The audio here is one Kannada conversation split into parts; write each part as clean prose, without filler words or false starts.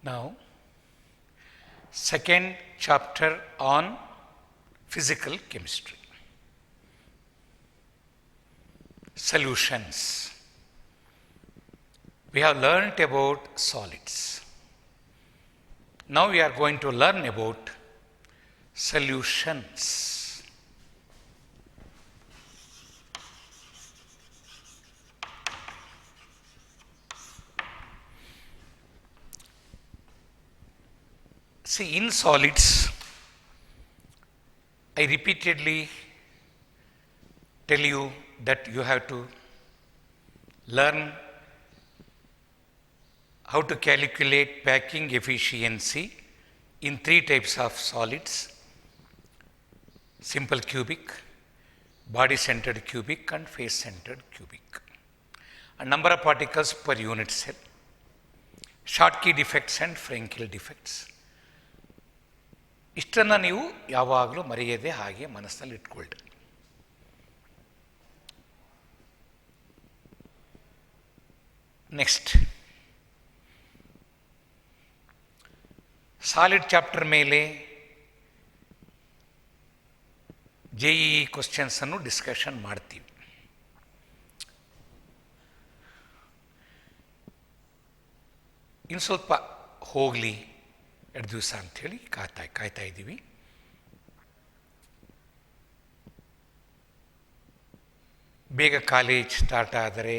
Now, second chapter on physical chemistry. Solutions. We have learnt about solids. Now we are going to learn about solutions. See, in solids, I repeatedly tell you that you have to learn how to calculate packing efficiency in three types of solids: simple cubic, body-centered cubic and face-centered cubic. A number of particles per unit cell, Schottky defects and Frenkel defects. ಇಷ್ಟನ್ನು ನೀವು ಯಾವಾಗಲೂ ಮರೆಯದೆ ಹಾಗೆ ಮನಸ್ಸಲ್ಲಿ ಇಟ್ಕೊಳ್ಳಿ. ನೆಕ್ಸ್ಟ್, ಸಾಲಿಡ್ ಚಾಪ್ಟರ್ ಮೇಲೆ JEE ಕ್ವಶನ್ಸನ್ನು ಡಿಸ್ಕಷನ್ ಮಾಡ್ತೀವಿ. ಇನ್ನು ಸ್ವಲ್ಪ ಹೋಗಲಿ 2 ದಿವಸ ಅಂಥೇಳಿ ಕಾಯ್ತಾ ಇದ್ದೀವಿ. ಬೇಗ ಕಾಲೇಜ್ ಸ್ಟಾರ್ಟ್ ಆದರೆ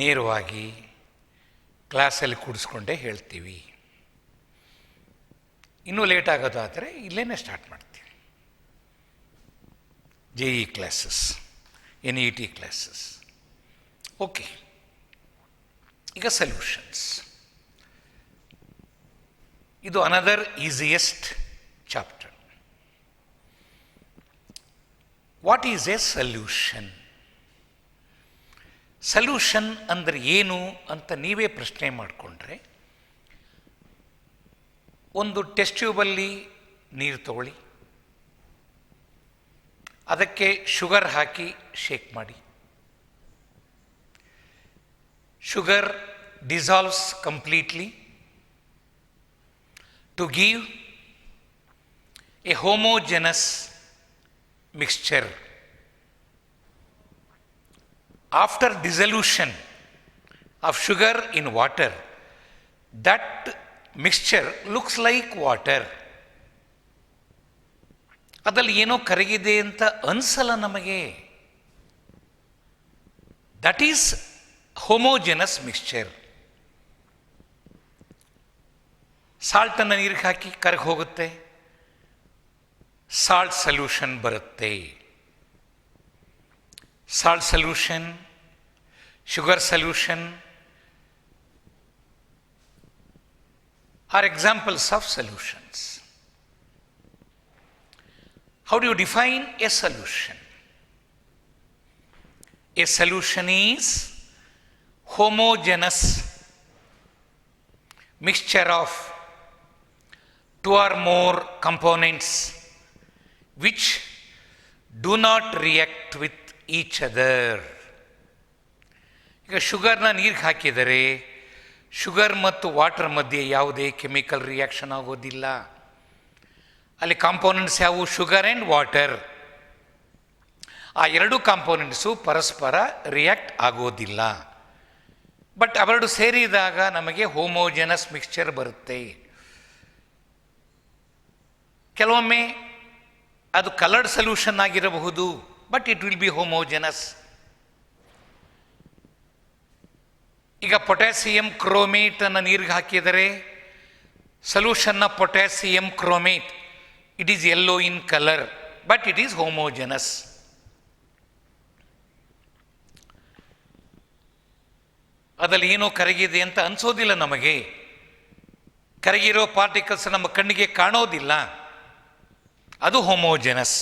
ನೇರವಾಗಿ ಕ್ಲಾಸಲ್ಲಿ ಕೂಡಿಸ್ಕೊಂಡೇ ಹೇಳ್ತೀವಿ. ಇನ್ನೂ ಲೇಟ್ ಆಗೋದಾದರೆ ಇಲ್ಲೇನೇ ಸ್ಟಾರ್ಟ್ ಮಾಡ್ತೀವಿ. JEE classes, NET classes. Okay, ಈಗ ಸೊಲ್ಯೂಷನ್ಸ್. ಇದು another easiest chapter. What is A solution? Solution ಅಂದರೆ ಏನು ಅಂತ ನೀವೇ ಪ್ರಶ್ನೆ ಮಾಡಿಕೊಂಡ್ರೆ, ಒಂದು ಟೆಸ್ಟ್ ಟ್ಯೂಬಲ್ಲಿ ನೀರು ತಗೊಳ್ಳಿ, ಅದಕ್ಕೆ ಶುಗರ್ ಹಾಕಿ ಶೇಕ್ ಮಾಡಿ. Sugar dissolves completely to give a homogeneous mixture. After dissolution of sugar in water, that mixture looks like water. ಅದರಲ್ಲಿ ಏನೋ ಕರಗಿದೆ ಅಂತ ಅನಿಸಲ್ಲ ನಮಗೆ. That is homogeneous mixture. ಸಾಲ್ಟನ್ನು ನೀರಿಗೆ ಹಾಕಿ ಕರಗಿ ಹೋಗುತ್ತೆ, ಸಾಲ್ಟ್ ಸೊಲ್ಯೂಷನ್ ಬರುತ್ತೆ. Salt solution, sugar solution are examples of solutions. How do you define a solution? A solution is homogeneous mixture of 2 or more components which do not react with each other. ಈಗ ಶುಗರ್ನ ನೀರಿಗೆ ಹಾಕಿದರೆ ಶುಗರ್ ಮತ್ತು ವಾಟರ್ ಮಧ್ಯೆ ಯಾವುದೇ ಕೆಮಿಕಲ್ ರಿಯಾಕ್ಷನ್ ಆಗೋದಿಲ್ಲ. ಅಲ್ಲಿ ಕಾಂಪೋನೆಂಟ್ಸ್ ಯಾವುವು? Sugar and water. ಆ ಎರಡು ಕಾಂಪೋನೆಂಟ್ಸು ಪರಸ್ಪರ ರಿಯಾಕ್ಟ್ ಆಗೋದಿಲ್ಲ. ಬಟ್ ಅವೆರಡು ಸೇರಿದಾಗ ನಮಗೆ ಹೋಮೋಜೆನಸ್ ಮಿಕ್ಸ್ಚರ್ ಬರುತ್ತೆ. ಕೆಲವೊಮ್ಮೆ ಅದು ಕಲರ್ಡ್ ಸೊಲ್ಯೂಷನ್ ಆಗಿರಬಹುದು, but it will be homogeneous. ಈಗ ಪೊಟ್ಯಾಸಿಯಂ ಕ್ರೋಮೇಟನ್ನು ನೀರಿಗೆ ಹಾಕಿದರೆ ಸೊಲ್ಯೂಷನ್ನ potassium chromate, it is yellow in colour, but it is homogeneous. ಅದರಲ್ಲಿ ಏನೋ ಕರಗಿದೆ ಅಂತ ಅನಿಸೋದಿಲ್ಲ ನಮಗೆ. ಕರಗಿರೋ ಪಾರ್ಟಿಕಲ್ಸ್ ನಮ್ಮ ಕಣ್ಣಿಗೆ ಕಾಣೋದಿಲ್ಲ, ಅದು ಹೋಮೋಜೆನಸ್.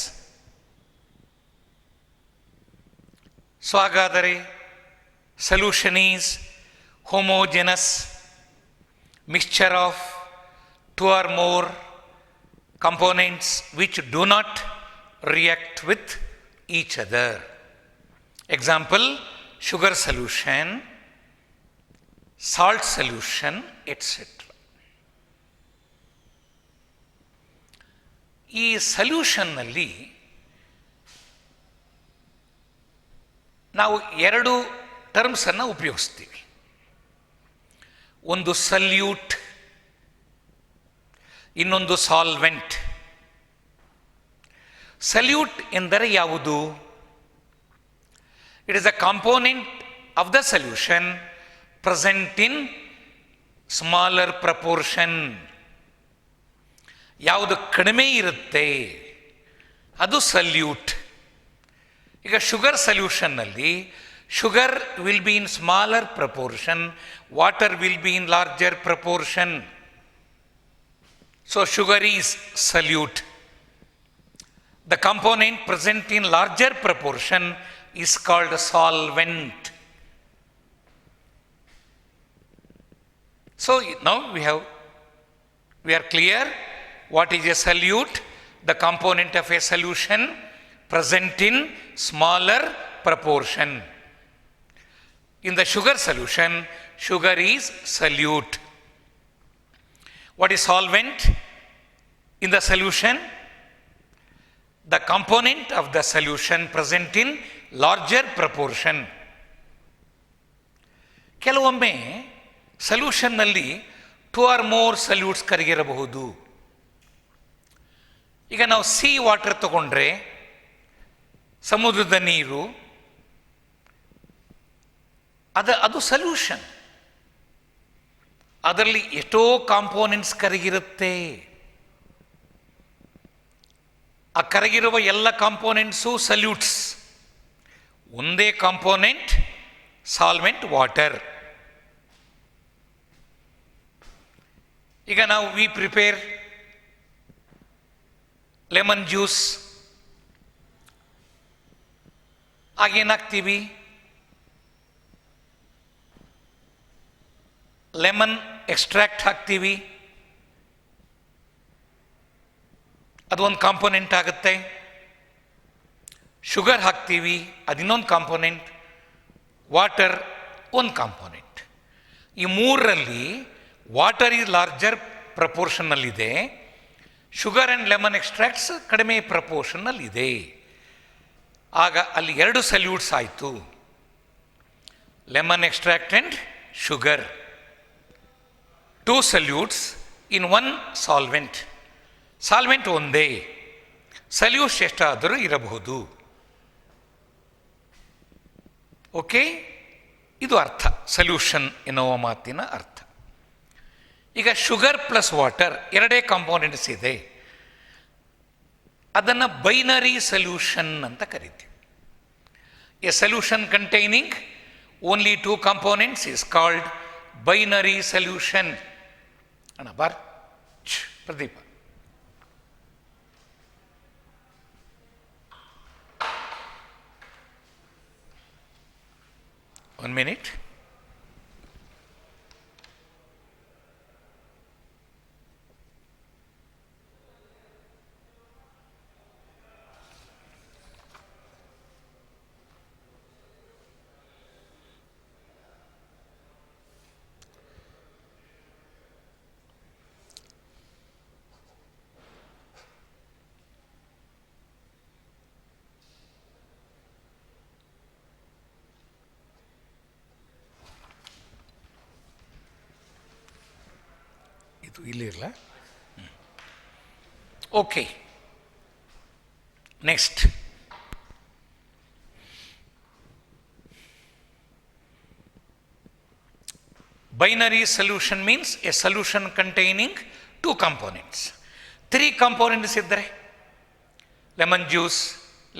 ಸೊ ಹಾಗಾದರೆ solution is homogeneous mixture of 2 or more components which do not react with each other. Example, sugar solution, salt solution, etc. ಈ ಸಲ್ಯೂಷನ್ನಲ್ಲಿ ನಾವು ಎರಡು ಟರ್ಮ್ಸನ್ನು ಉಪಯೋಗಿಸ್ತೀವಿ. ಒಂದು ಸಲ್ಯೂಟ್, ಇನ್ನೊಂದು ಸಾಲ್ವೆಂಟ್. ಸಲ್ಯೂಟ್ ಎಂದರೆ ಯಾವುದು? It is a component of the solution present in smaller proportion. ಯಾವುದು ಕಡಿಮೆ ಇರುತ್ತೆ ಅದು ಸಲ್ಯೂಟ್. ಈಗ ಶುಗರ್ ಸಲ್ಯೂಷನ್ನಲ್ಲಿ sugar will be in smaller proportion, water will be in larger proportion. So sugar is solute. The component present in larger proportion is called solvent. So now we are clear what is a solute, the component of a solution present in smaller proportion. In the sugar solution, sugar is solute. What is solvent? In the solution, the component of the solution present in larger proportion. ಕೆಲವೊಮ್ಮೆ ಸಲ್ಯೂಷನ್ನಲ್ಲಿ 2 or more ಸಲ್ಯೂಟ್ಸ್ ಕರಗಿರಬಹುದು. ಈಗ ನಾವು ಸೀ ವಾಟರ್ ತಗೊಂಡ್ರೆ, ಸಮುದ್ರದ ನೀರು, ಅದು ಸಲ್ಯೂಷನ್. ಅದರಲ್ಲಿ ಎಷ್ಟೋ ಕಾಂಪೋನೆಂಟ್ಸ್ ಕರಗಿರುತ್ತೆ. ಆ ಕರಗಿರುವ ಎಲ್ಲ ಕಾಂಪೋನೆಂಟ್ಸು ಸಲ್ಯೂಟ್ಸ್. ಒಂದೇ ಕಾಂಪೋನೆಂಟ್ ಸಾಲ್ವೆಂಟ್ ವಾಟರ್. ಈಗ ನಾವು ವಿ ಪ್ರಿಪೇರ್ ಲೆಮನ್ ಜ್ಯೂಸ್. ಆಗೇನಾಗ್ತೀವಿ, ಲೆಮನ್ ಎಕ್ಸ್ಟ್ರಾಕ್ಟ್ ಹಾಕ್ತೀವಿ, ಅದು ಒಂದು ಕಾಂಪೋನೆಂಟ್ ಆಗುತ್ತೆ. ಶುಗರ್ ಹಾಕ್ತೀವಿ, ಅದು ಇನ್ನೊಂದು ಕಾಂಪೋನೆಂಟ್. ವಾಟರ್ ಒಂದು ಕಾಂಪೋನೆಂಟ್. ಈ ಮೂರರಲ್ಲಿ ವಾಟರ್ ಈಸ್ ಲಾರ್ಜರ್ ಪ್ರಪೋರ್ಷನ್ನಲ್ಲಿದೆ, ಶುಗರ್ ಆ್ಯಂಡ್ ಲೆಮನ್ ಎಕ್ಸ್ಟ್ರಾಕ್ಟ್ಸ್ ಕಡಿಮೆ ಪ್ರಪೋರ್ಷನ್ನಲ್ಲಿದೆ. ಆಗ ಅಲ್ಲಿ 2 ಸಲ್ಯೂಟ್ಸ್ ಆಯಿತು, lemon extract and sugar. 2 solutes in 1 solvent. Solvent ಒಂದೇ, ಸಲ್ಯೂಟ್ಸ್ ಎಷ್ಟಾದರೂ ಇರಬಹುದು. ಓಕೆ, ಇದು ಅರ್ಥ, ಸಲ್ಯೂಷನ್ ಎನ್ನುವ ಮಾತಿನ ಅರ್ಥ. ಈಗ ಶುಗರ್ ಪ್ಲಸ್ ವಾಟರ್ ಎರಡೇ ಕಾಂಪೋನೆಂಟ್ಸ್ ಇದೆ, ಅದನ್ನು ಬೈನರಿ ಸಲ್ಯೂಷನ್ ಅಂತ ಕರಿತೀವಿ. A solution containing only 2 components is called binary solution. ಅಣ್ಣ ಬಾರ್ ಪ್ರದೀಪ. One minute. ಇದು ಇಲ್ಲಿರಲ್ಲ. Okay, next. Binary solution means a solution containing 2 components. 3 components ಇದ್ದರೆ, lemon juice,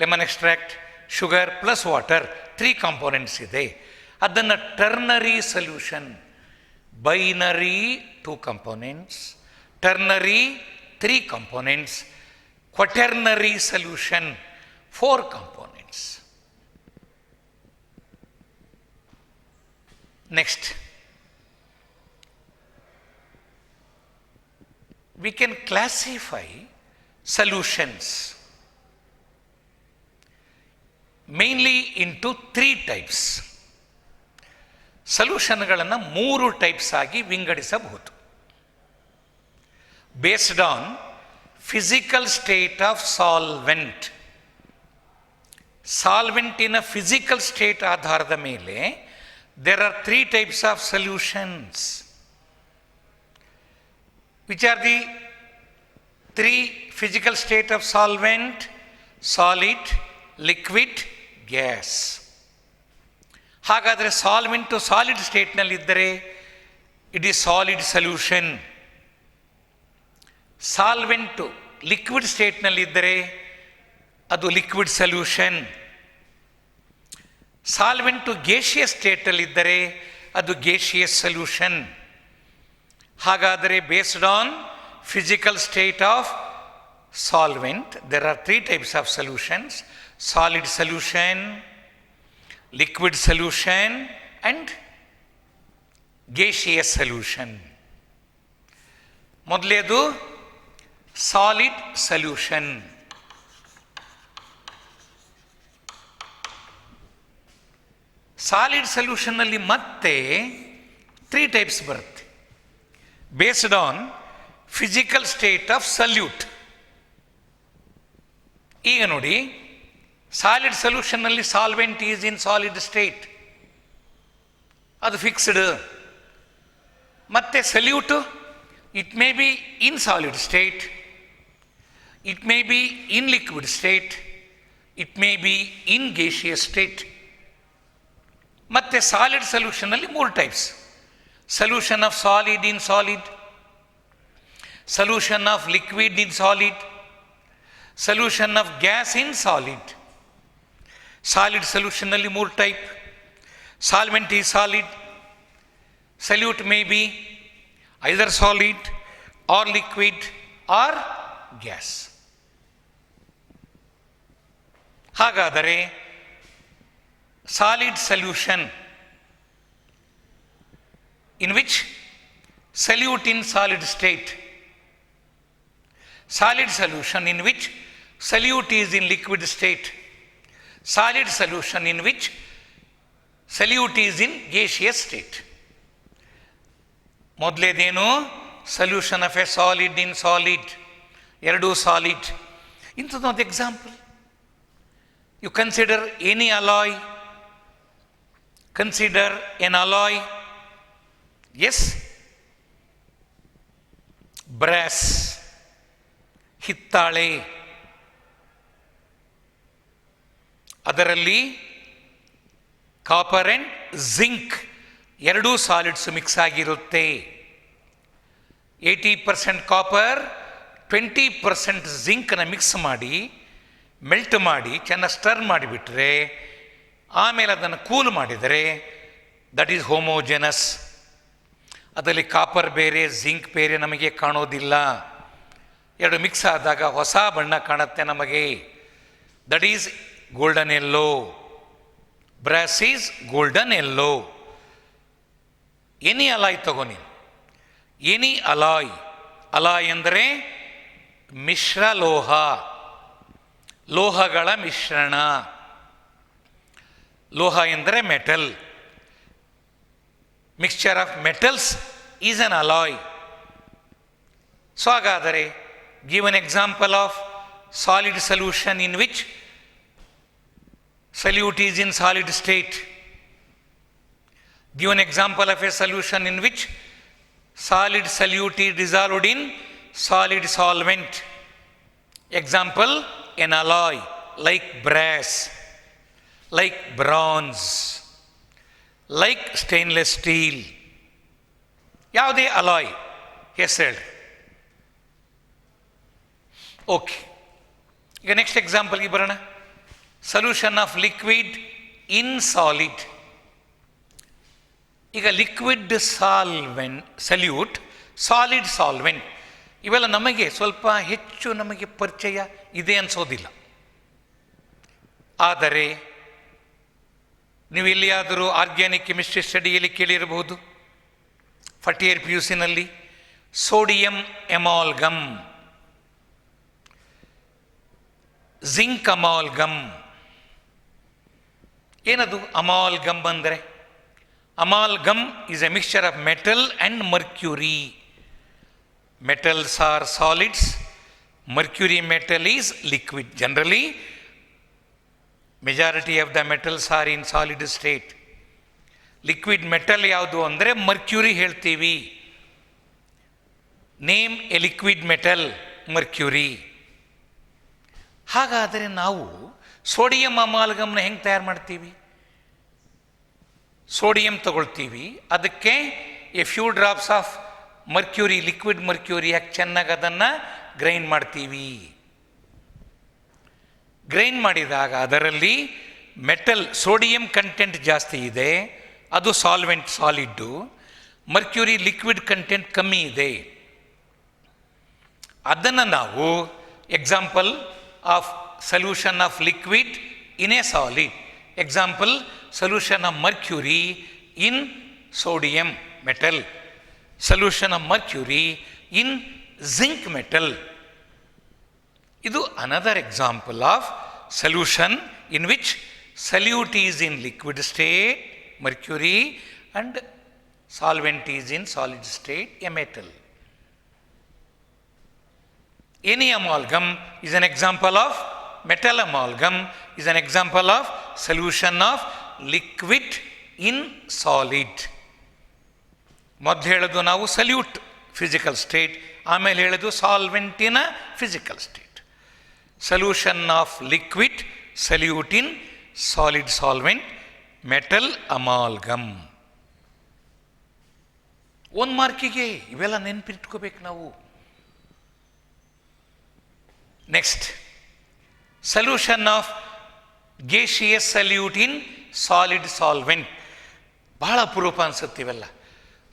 lemon extract, sugar plus water 3 components ಇದೆ, ಅದನ್ನು ternary solution. Binary 2 components, ternary 3 components, quaternary solution 4 components. Next, we can classify solutions mainly into 3 types. ಸೊಲ್ಯೂಷನ್ಗಳನ್ನು 3 ಟೈಪ್ಸ್ ಆಗಿ ವಿಂಗಡಿಸಬಹುದು. Based on physical state of solvent. ಸಾಲ್ವೆಂಟಿನ ಫಿಸಿಕಲ್ ಸ್ಟೇಟ್ ಆಧಾರದ ಮೇಲೆ there are 3 types of solutions. Which are the 3 physical state of solvent? Solid, liquid, gas. ಹಾಗಾದರೆ ಸಾಲ್ವೆಂಟು ಸಾಲಿಡ್ ಸ್ಟೇಟ್ನಲ್ಲಿದ್ದರೆ it is solid solution. Solvent liquid ಸ್ಟೇಟ್ನಲ್ಲಿದ್ದರೆ ಅದು ಲಿಕ್ವಿಡ್ ಸೊಲ್ಯೂಷನ್. ಸಾಲ್ವೆಂಟು ಗೇಷಿಯಸ್ ಸ್ಟೇಟಲ್ಲಿದ್ದರೆ ಅದು ಗೇಷಿಯಸ್ ಸೊಲ್ಯೂಷನ್. ಹಾಗಾದರೆ based on physical state of solvent there are 3 types of solutions: solid solution, liquid solution and gaseous solution. ಮೊದಲೇದು ಸಾಲಿಡ್ ಸೊಲ್ಯೂಷನ್. ಸಾಲಿಡ್ ಸೊಲ್ಯೂಷನ್ನಲ್ಲಿ ಮತ್ತೆ 3 ಟೈಪ್ಸ್ ಬರುತ್ತೆ. Based on physical state of solute. ಈಗ ನೋಡಿ, ಸಾಲಿಡ್ ಸೊಲ್ಯೂಷನ್ನಲ್ಲಿ solvent is in solid state, ಅದು ಫಿಕ್ಸ್ಡ್. ಮತ್ತೆ salute it may be in solid state, it may be in liquid state, it may be in gaseous state. ಮತ್ತು ಸಾಲಿಡ್ ಸೊಲ್ಯೂಷನ್ನಲ್ಲಿ 3 types: solution of solid in solid, solution of liquid in solid, solution of gas in solid. Solid ಸೊಲ್ಯೂಷನ್ನಲ್ಲಿ 3 type: solvent is solid, solute may be either solid or liquid or gas. ಹಾಗಾದರೆ solid solution in which solute in solid state, solid solution in which solute is in liquid state, solid solution in which solute is in gaseous state. ಮೊದಲೇದೇನು? Solution of a solid in solid, 2 solid. ಇಂಥದ್ದೊಂದು example. You consider any alloy. Consider an alloy. Yes, brass, ಹಿತ್ತಾಳೆ. ಅದರಲ್ಲಿ copper and zinc 2 solids mix ಆಗಿರುತ್ತೆ. 80% ಕಾಪರ್, 20% ಜಿಂಕ್ನ ಮಿಕ್ಸ್ ಮಾಡಿ, ಮೆಲ್ಟ್ ಮಾಡಿ, ಚೆನ್ನಾಗಿ ಸ್ಟರ್ ಮಾಡಿಬಿಟ್ರೆ, ಆಮೇಲೆ ಅದನ್ನು ಕೂಲ್ ಮಾಡಿದರೆ ದಟ್ ಈಸ್ ಹೋಮೋಜೆನಸ್. ಅದರಲ್ಲಿ ಕಾಪರ್ ಬೇರೆ, ಜಿಂಕ್ ಬೇರೆ ನಮಗೆ ಕಾಣೋದಿಲ್ಲ. 2 ಮಿಕ್ಸ್ ಆದಾಗ ಹೊಸ ಬಣ್ಣ ಕಾಣುತ್ತೆ ನಮಗೆ. That is golden yellow. Brass is golden yellow. Any alloy ತಗೋನಿ, ಎನಿ ಅಲಾಯ್. ಅಲಾಯ್ ಅಂದರೆ ಮಿಶ್ರ ಲೋಹ, ಲೋಹಗಳ ಮಿಶ್ರಣ. ಲೋಹ ಎಂದರೆ metal. Mixture of metals is an alloy. So ಹಾಗಾದರೆ give an example of solid solution in which solute is in solid state. Give an example of a solution in which solid solute is dissolved in solid solvent. Example, an alloy like brass, like bronze, like stainless steel. ಯಾವುದೇ ಅಲಾಯ್ ಹೆಸರು ಹೇಳಿ. ಓಕೆ, ಈಗ ನೆಕ್ಸ್ಟ್ ಎಕ್ಸಾಂಪಲ್ಗೆ ಬರೋಣ. Solution of liquid in solid. ಈಗ ಲಿಕ್ವಿಡ್ ಸಲ್ಯೂಟ್, ಸಾಲಿಡ್ ಸಾಲ್ವೆಂಟ್, ಇವೆಲ್ಲ ನಮಗೆ ಸ್ವಲ್ಪ ಹೆಚ್ಚು ನಮಗೆ ಪರಿಚಯ ಇದೆ ಅನಿಸೋದಿಲ್ಲ. ಆದರೆ ನೀವು ಎಲ್ಲಿಯಾದರೂ ಆರ್ಗ್ಯಾನಿಕ್ ಕೆಮಿಸ್ಟ್ರಿ ಸ್ಟಡಿಯಲ್ಲಿ ಕೇಳಿರಬಹುದು, ಫಸ್ಟ್ ಇಯರ್ PUC ನಲ್ಲಿ ಸೋಡಿಯಂ ಎಮಾಲ್ಗಮ್, ಜಿಂಕ್ ಅಮಾಲ್ಗಮ್. ಏನದು ಅಮಾಲ್ಗಮ್ ಅಂದರೆ? Amalgam is a mixture of metal and mercury. Metals are solids, mercury metal is liquid. Generally, majority of the metals are in solid state. Liquid metal ಯಾವುದು ಅಂದರೆ ಮರ್ಕ್ಯೂರಿ ಹೇಳ್ತೀವಿ. Name A liquid metal mercury. ಹಾಗಾದರೆ ನಾವು ಸೋಡಿಯಂ ಅಮಾಲ್ಗಮ್ನ ಹೆಂಗೆ ತಯಾರು ಮಾಡ್ತೀವಿ? ಸೋಡಿಯಂ ತಗೊಳ್ತೀವಿ, ಅದಕ್ಕೆ A few drops of mercury, liquid mercury ಯಾಕೆ ಚೆನ್ನಾಗಿ ಅದನ್ನು ಗ್ರೈಂಡ್ ಮಾಡ್ತೀವಿ. ಗ್ರೈಂಡ್ ಮಾಡಿದಾಗ ಅದರಲ್ಲಿ ಮೆಟಲ್ ಸೋಡಿಯಂ ಕಂಟೆಂಟ್ ಜಾಸ್ತಿ ಇದೆ, ಅದು solvent solid. Mercury liquid content ಕಮ್ಮಿ ಇದೆ. ಅದನ್ನು ನಾವು example of solution of liquid in a solid, example solution of mercury in sodium metal, solution of mercury in zinc metal. ಇದು another example of solution in which solute is in liquid state, mercury, and solvent is in solid state, a metal. Any amalgam is an example of metal amalgam, is an example of solution of liquid in solid. ಮೊದಲು ಹೇಳೋದು ನಾವು ಸಲ್ಯೂಟ್ ಫಿಸಿಕಲ್ ಸ್ಟೇಟ್, ಆಮೇಲೆ ಹೇಳೋದು ಸಾಲ್ವೆಂಟಿನ physical state. Solution of liquid, solute in solid solvent, metal amalgam. ಒಂದು ಮಾರ್ಕಿಗೆ ಇವೆಲ್ಲ ನೆನಪಿಟ್ಕೋಬೇಕು ನಾವು. Next, solution of gaseous solute in solid solvent. ಬಹಳ ಅಪರೂಪ ಅನ್ಸುತ್ತಿವೆಲ್ಲ.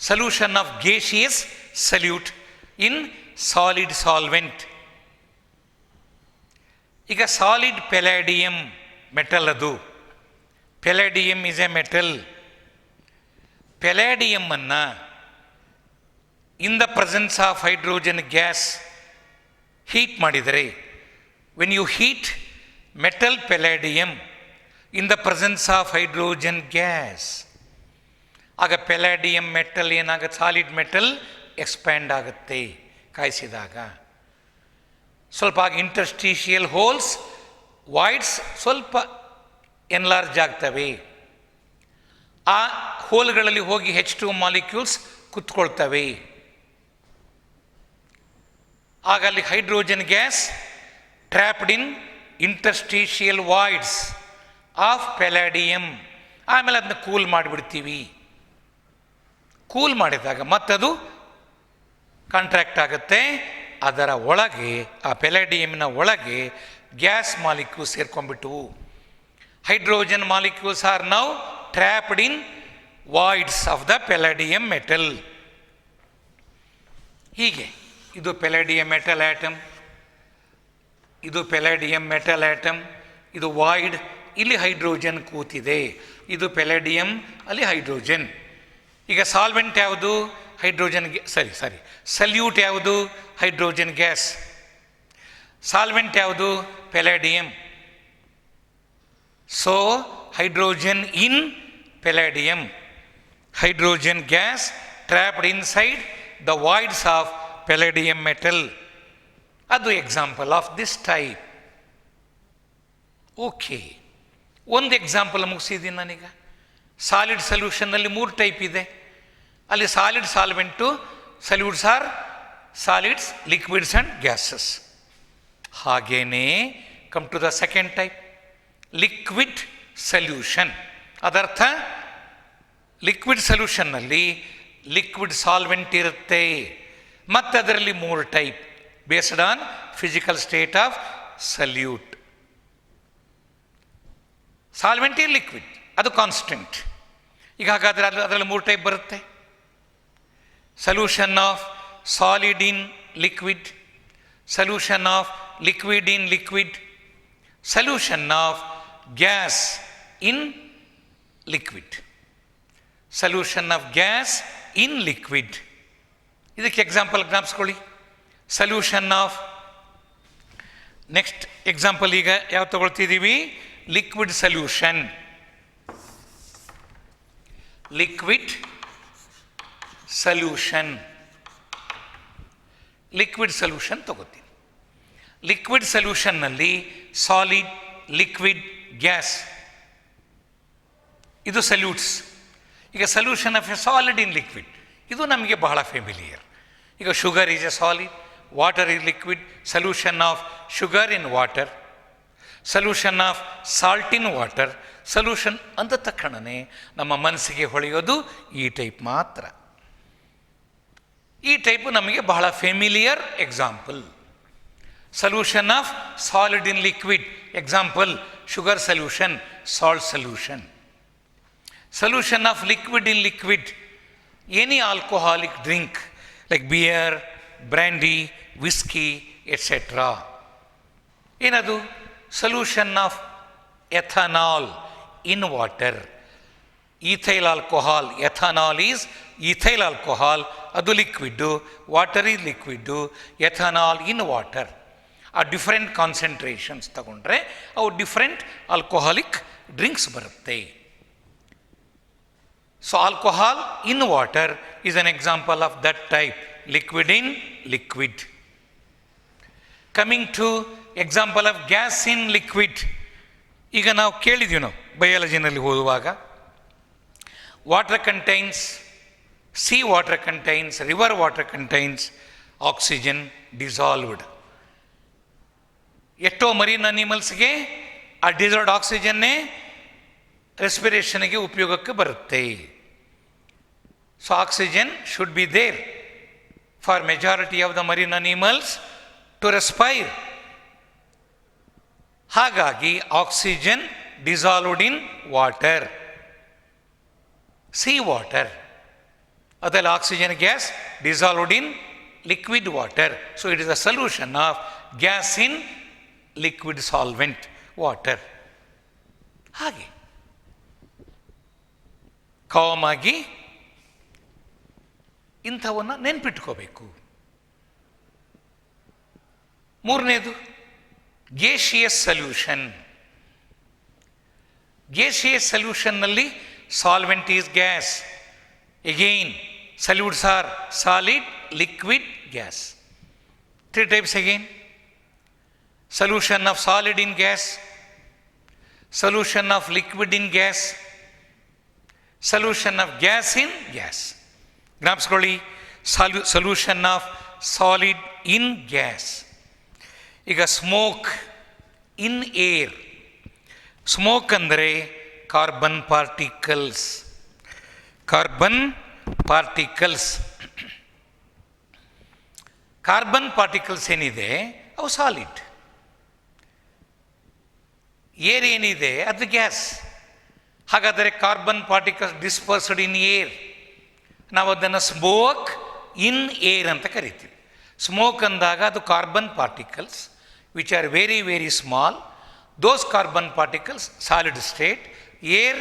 Solution of gaseous solute in solid solvent. ಈಗ ಸಾಲಿಡ್ ಪೆಲಾಡಿಯಂ ಮೆಟಲ್, ಅದು palladium is a metal. Palladium ಅನ್ನು in the presence of hydrogen gas heat ಮಾಡಿದರೆ, when you heat metal palladium in the presence of hydrogen gas, ಆಗ ಪೆಲಾಡಿಯಂ ಮೆಟಲ್ ಏನಾಗುತ್ತೆ, ಸಾಲಿಡ್ ಮೆಟಲ್ ಎಕ್ಸ್ಪ್ಯಾಂಡ್ ಆಗುತ್ತೆ ಕಾಯಿಸಿದಾಗ. ಸ್ವಲ್ಪ ಆಗ ಇಂಟರ್ಸ್ಟಿಷಿಯಲ್ ಹೋಲ್ಸ್, ವಾಯ್ಡ್ಸ್ ಸ್ವಲ್ಪ ಎನ್ಲಾರ್ಜ್ ಆಗ್ತವೆ. ಆ ಹೋಲ್ಗಳಲ್ಲಿ ಹೋಗಿ H2 ಮಾಲಿಕ್ಯೂಲ್ಸ್ ಕುತ್ಕೊಳ್ತವೆ. ಆಗ ಅಲ್ಲಿ hydrogen gas trapped in interstitial voids of palladium. ಆಮೇಲೆ ಅದನ್ನ ಕೂಲ್ ಮಾಡಿಬಿಡ್ತೀವಿ. ಕೂಲ್ ಮಾಡಿದಾಗ ಮತ್ತದು ಕಾಂಟ್ರಾಕ್ಟ್ ಆಗುತ್ತೆ. ಅದರ ಒಳಗೆ, ಆ ಪೆಲಾಡಿಯಂನ ಒಳಗೆ ಗ್ಯಾಸ್ ಮಾಲಿಕ್ಯೂಲ್ಸ್ ಸೇರ್ಕೊಂಡ್ಬಿಟ್ಟವು. Hydrogen molecules are now trapped in voids of the palladium metal. ಹೀಗೆ ಇದು ಪೆಲಾಡಿಯಂ ಮೆಟಲ್ ಆಟಮ್, ಇದು ಪೆಲಾಡಿಯಂ ಮೆಟಲ್ ಆಟಮ್, ಇದು ವಾಯ್ಡ್, ಇಲ್ಲಿ ಹೈಡ್ರೋಜನ್ ಕೂತಿದೆ. ಇದು ಪೆಲಾಡಿಯಂ, ಅಲ್ಲಿ ಹೈಡ್ರೋಜನ್. ಈಗ ಸಾಲ್ವೆಂಟ್ ಯಾವುದು? ಹೈಡ್ರೋಜನ್, ಸಲ್ಯೂಟ್ ಯಾವುದು? Hydrogen gas. ಸಾಲ್ವೆಂಟ್ ಯಾವುದು? Palladium. So hydrogen in palladium, hydrogen gas trapped inside the voids of palladium metal. ಅದು example of this type. Okay, ಒಂದು ಎಕ್ಸಾಂಪಲ್ ಮುಗಿಸಿದ್ದೀನಿ ನಾನೀಗ. ಸಾಲಿಡ್ ಸೊಲ್ಯೂಷನ್ನಲ್ಲಿ 3 ಟೈಪ್ ಇದೆ. ಅಲ್ಲಿ solid, solvent, solutes are solids, liquids and gases. ಹಾಗೇನೇ come to the second type, liquid solution. ಅದರ್ಥ ಲಿಕ್ವಿಡ್ ಸಲ್ಯೂಷನ್ನಲ್ಲಿ ಲಿಕ್ವಿಡ್ ಸಾಲ್ವೆಂಟ್ ಇರುತ್ತೆ, ಮತ್ತು ಅದರಲ್ಲಿ 3 type based on physical state of solute. Solvent in liquid, ಅದು ಕಾನ್ಸ್ಟೆಂಟ್. ಈಗ ಹಾಗಾದರೆ ಅದರಲ್ಲಿ 3 ಟೈಪ್ ಬರುತ್ತೆ. Solution of solid in liquid, solution of liquid in liquid, solution of gas in liquid, solution of gas in liquid. ಇದಕ್ಕೆ ಎಕ್ಸಾಂಪಲ್ ಜ್ಞಾಪಿಸ್ಕೊಳ್ಳಿ. ಸಲ್ಯೂಷನ್ ಆಫ್, ನೆಕ್ಸ್ಟ್ ಎಕ್ಸಾಂಪಲ್ ಈಗ ಯಾವ್ದು ತಗೊಳ್ತಿದ್ದೀವಿ? Liquid solution. Liquid solution. Liquid solution ತಗೋತೀನಿ. ಲಿಕ್ವಿಡ್ ಸಲ್ಯೂಷನ್ನಲ್ಲಿ ಸಾಲಿಡ್, ಲಿಕ್ವಿಡ್, ಗ್ಯಾಸ್ ಇದು ಸಲ್ಯೂಟ್ಸ್. ಈಗ solution of a solid in liquid ಇದು ನಮಗೆ ಬಹಳ ಫೆಮಿಲಿಯರ್. ಈಗ sugar is a solid, water is liquid, solution of sugar in water, solution of salt in water. Solution ಅಂದ ತಕ್ಷಣವೇ ನಮ್ಮ ಮನಸ್ಸಿಗೆ ಹೊಳೆಯೋದು ಈ ಟೈಪ್ ಮಾತ್ರ. ಈ ಟೈಪು ನಮಗೆ ಬಹಳ familiar example. Solution of solid in liquid, example sugar solution, salt solution. Solution of liquid in liquid, any alcoholic drink like beer, brandy, whiskey, etc. ಏನದು? Solution of ethanol in water. Ethyl alcohol, ethanol is ethyl alcohol, ಅದು liquid, water is liquid, ethanol in water. ಆ ಡಿಫರೆಂಟ್ ಕಾನ್ಸಂಟ್ರೇಷನ್ಸ್ ತಗೊಂಡ್ರೆ ಅವು ಡಿಫರೆಂಟ್ ಆಲ್ಕೋಹಾಲಿಕ್ ಡ್ರಿಂಕ್ಸ್ ಬರುತ್ತೆ. So alcohol in water is an example of that type, liquid in liquid. Coming to example of gas in liquid, ಈಗ ನಾವು ಕೇಳಿದ್ದೀವಿ, ನಾವು ಬಯಾಲಜಿನಲ್ಲಿ ಓದುವಾಗ water contains, sea water contains, river water contains oxygen dissolved. ಎಷ್ಟೋ ಮರೀನ್ ಅನಿಮಲ್ಸ್ಗೆ ಆ ಡಿಸಾಲ್ವ್ಡ್ ಆಕ್ಸಿಜನ್ನೇ ರೆಸ್ಪಿರೇಷನ್ಗೆ ಉಪಯೋಗಕ್ಕೆ ಬರುತ್ತೆ. So oxygen should be there for majority of the marine animals to respire. ಹಾಗಾಗಿ oxygen dissolved in water, sea water. ಅದೆಲ್ಲ oxygen gas dissolved in liquid water. So it is a solution of gas in liquid solvent water. ಹಾಗೆ ಕಾಮಾಗಿ ಇಂಥವನ್ನು ನೆನ್ಪಿಟ್ಕೋಬೇಕು. ಮೂರನೇದು ಗೇಷಿಯಸ್ ಸಲ್ಯೂಷನ್. ಗೇಷಿಯಸ್ ಸಲ್ಯೂಷನ್ನಲ್ಲಿ solvent is gas. Again solutes are solid, liquid, gas. 3 types again. Solution of solid in gas, solution of liquid in gas, solution of gas in gas. ಜ್ಞಾಪಿಸ್ಕೊಳ್ಳಿ, solution of solid in gas. ಈಗ ಸ್ಮೋಕ್ ಇನ್ ಏರ್. ಸ್ಮೋಕ್ ಅಂದರೆ carbon particles. Carbon particles, carbon particles ಏನಿದೆ ಅವು ಸಾಲಿಡ್. ಏರ್ ಏನಿದೆ ಅದು ಗ್ಯಾಸ್. ಹಾಗಾದರೆ carbon particles dispersed in air, ನಾವು ಅದನ್ನು ಸ್ಮೋಕ್ ಇನ್ ಏರ್ ಅಂತ ಕರಿತೀವಿ. ಸ್ಮೋಕ್ ಅಂದಾಗ ಅದು carbon particles which are very very small. Those carbon particles solid state. Air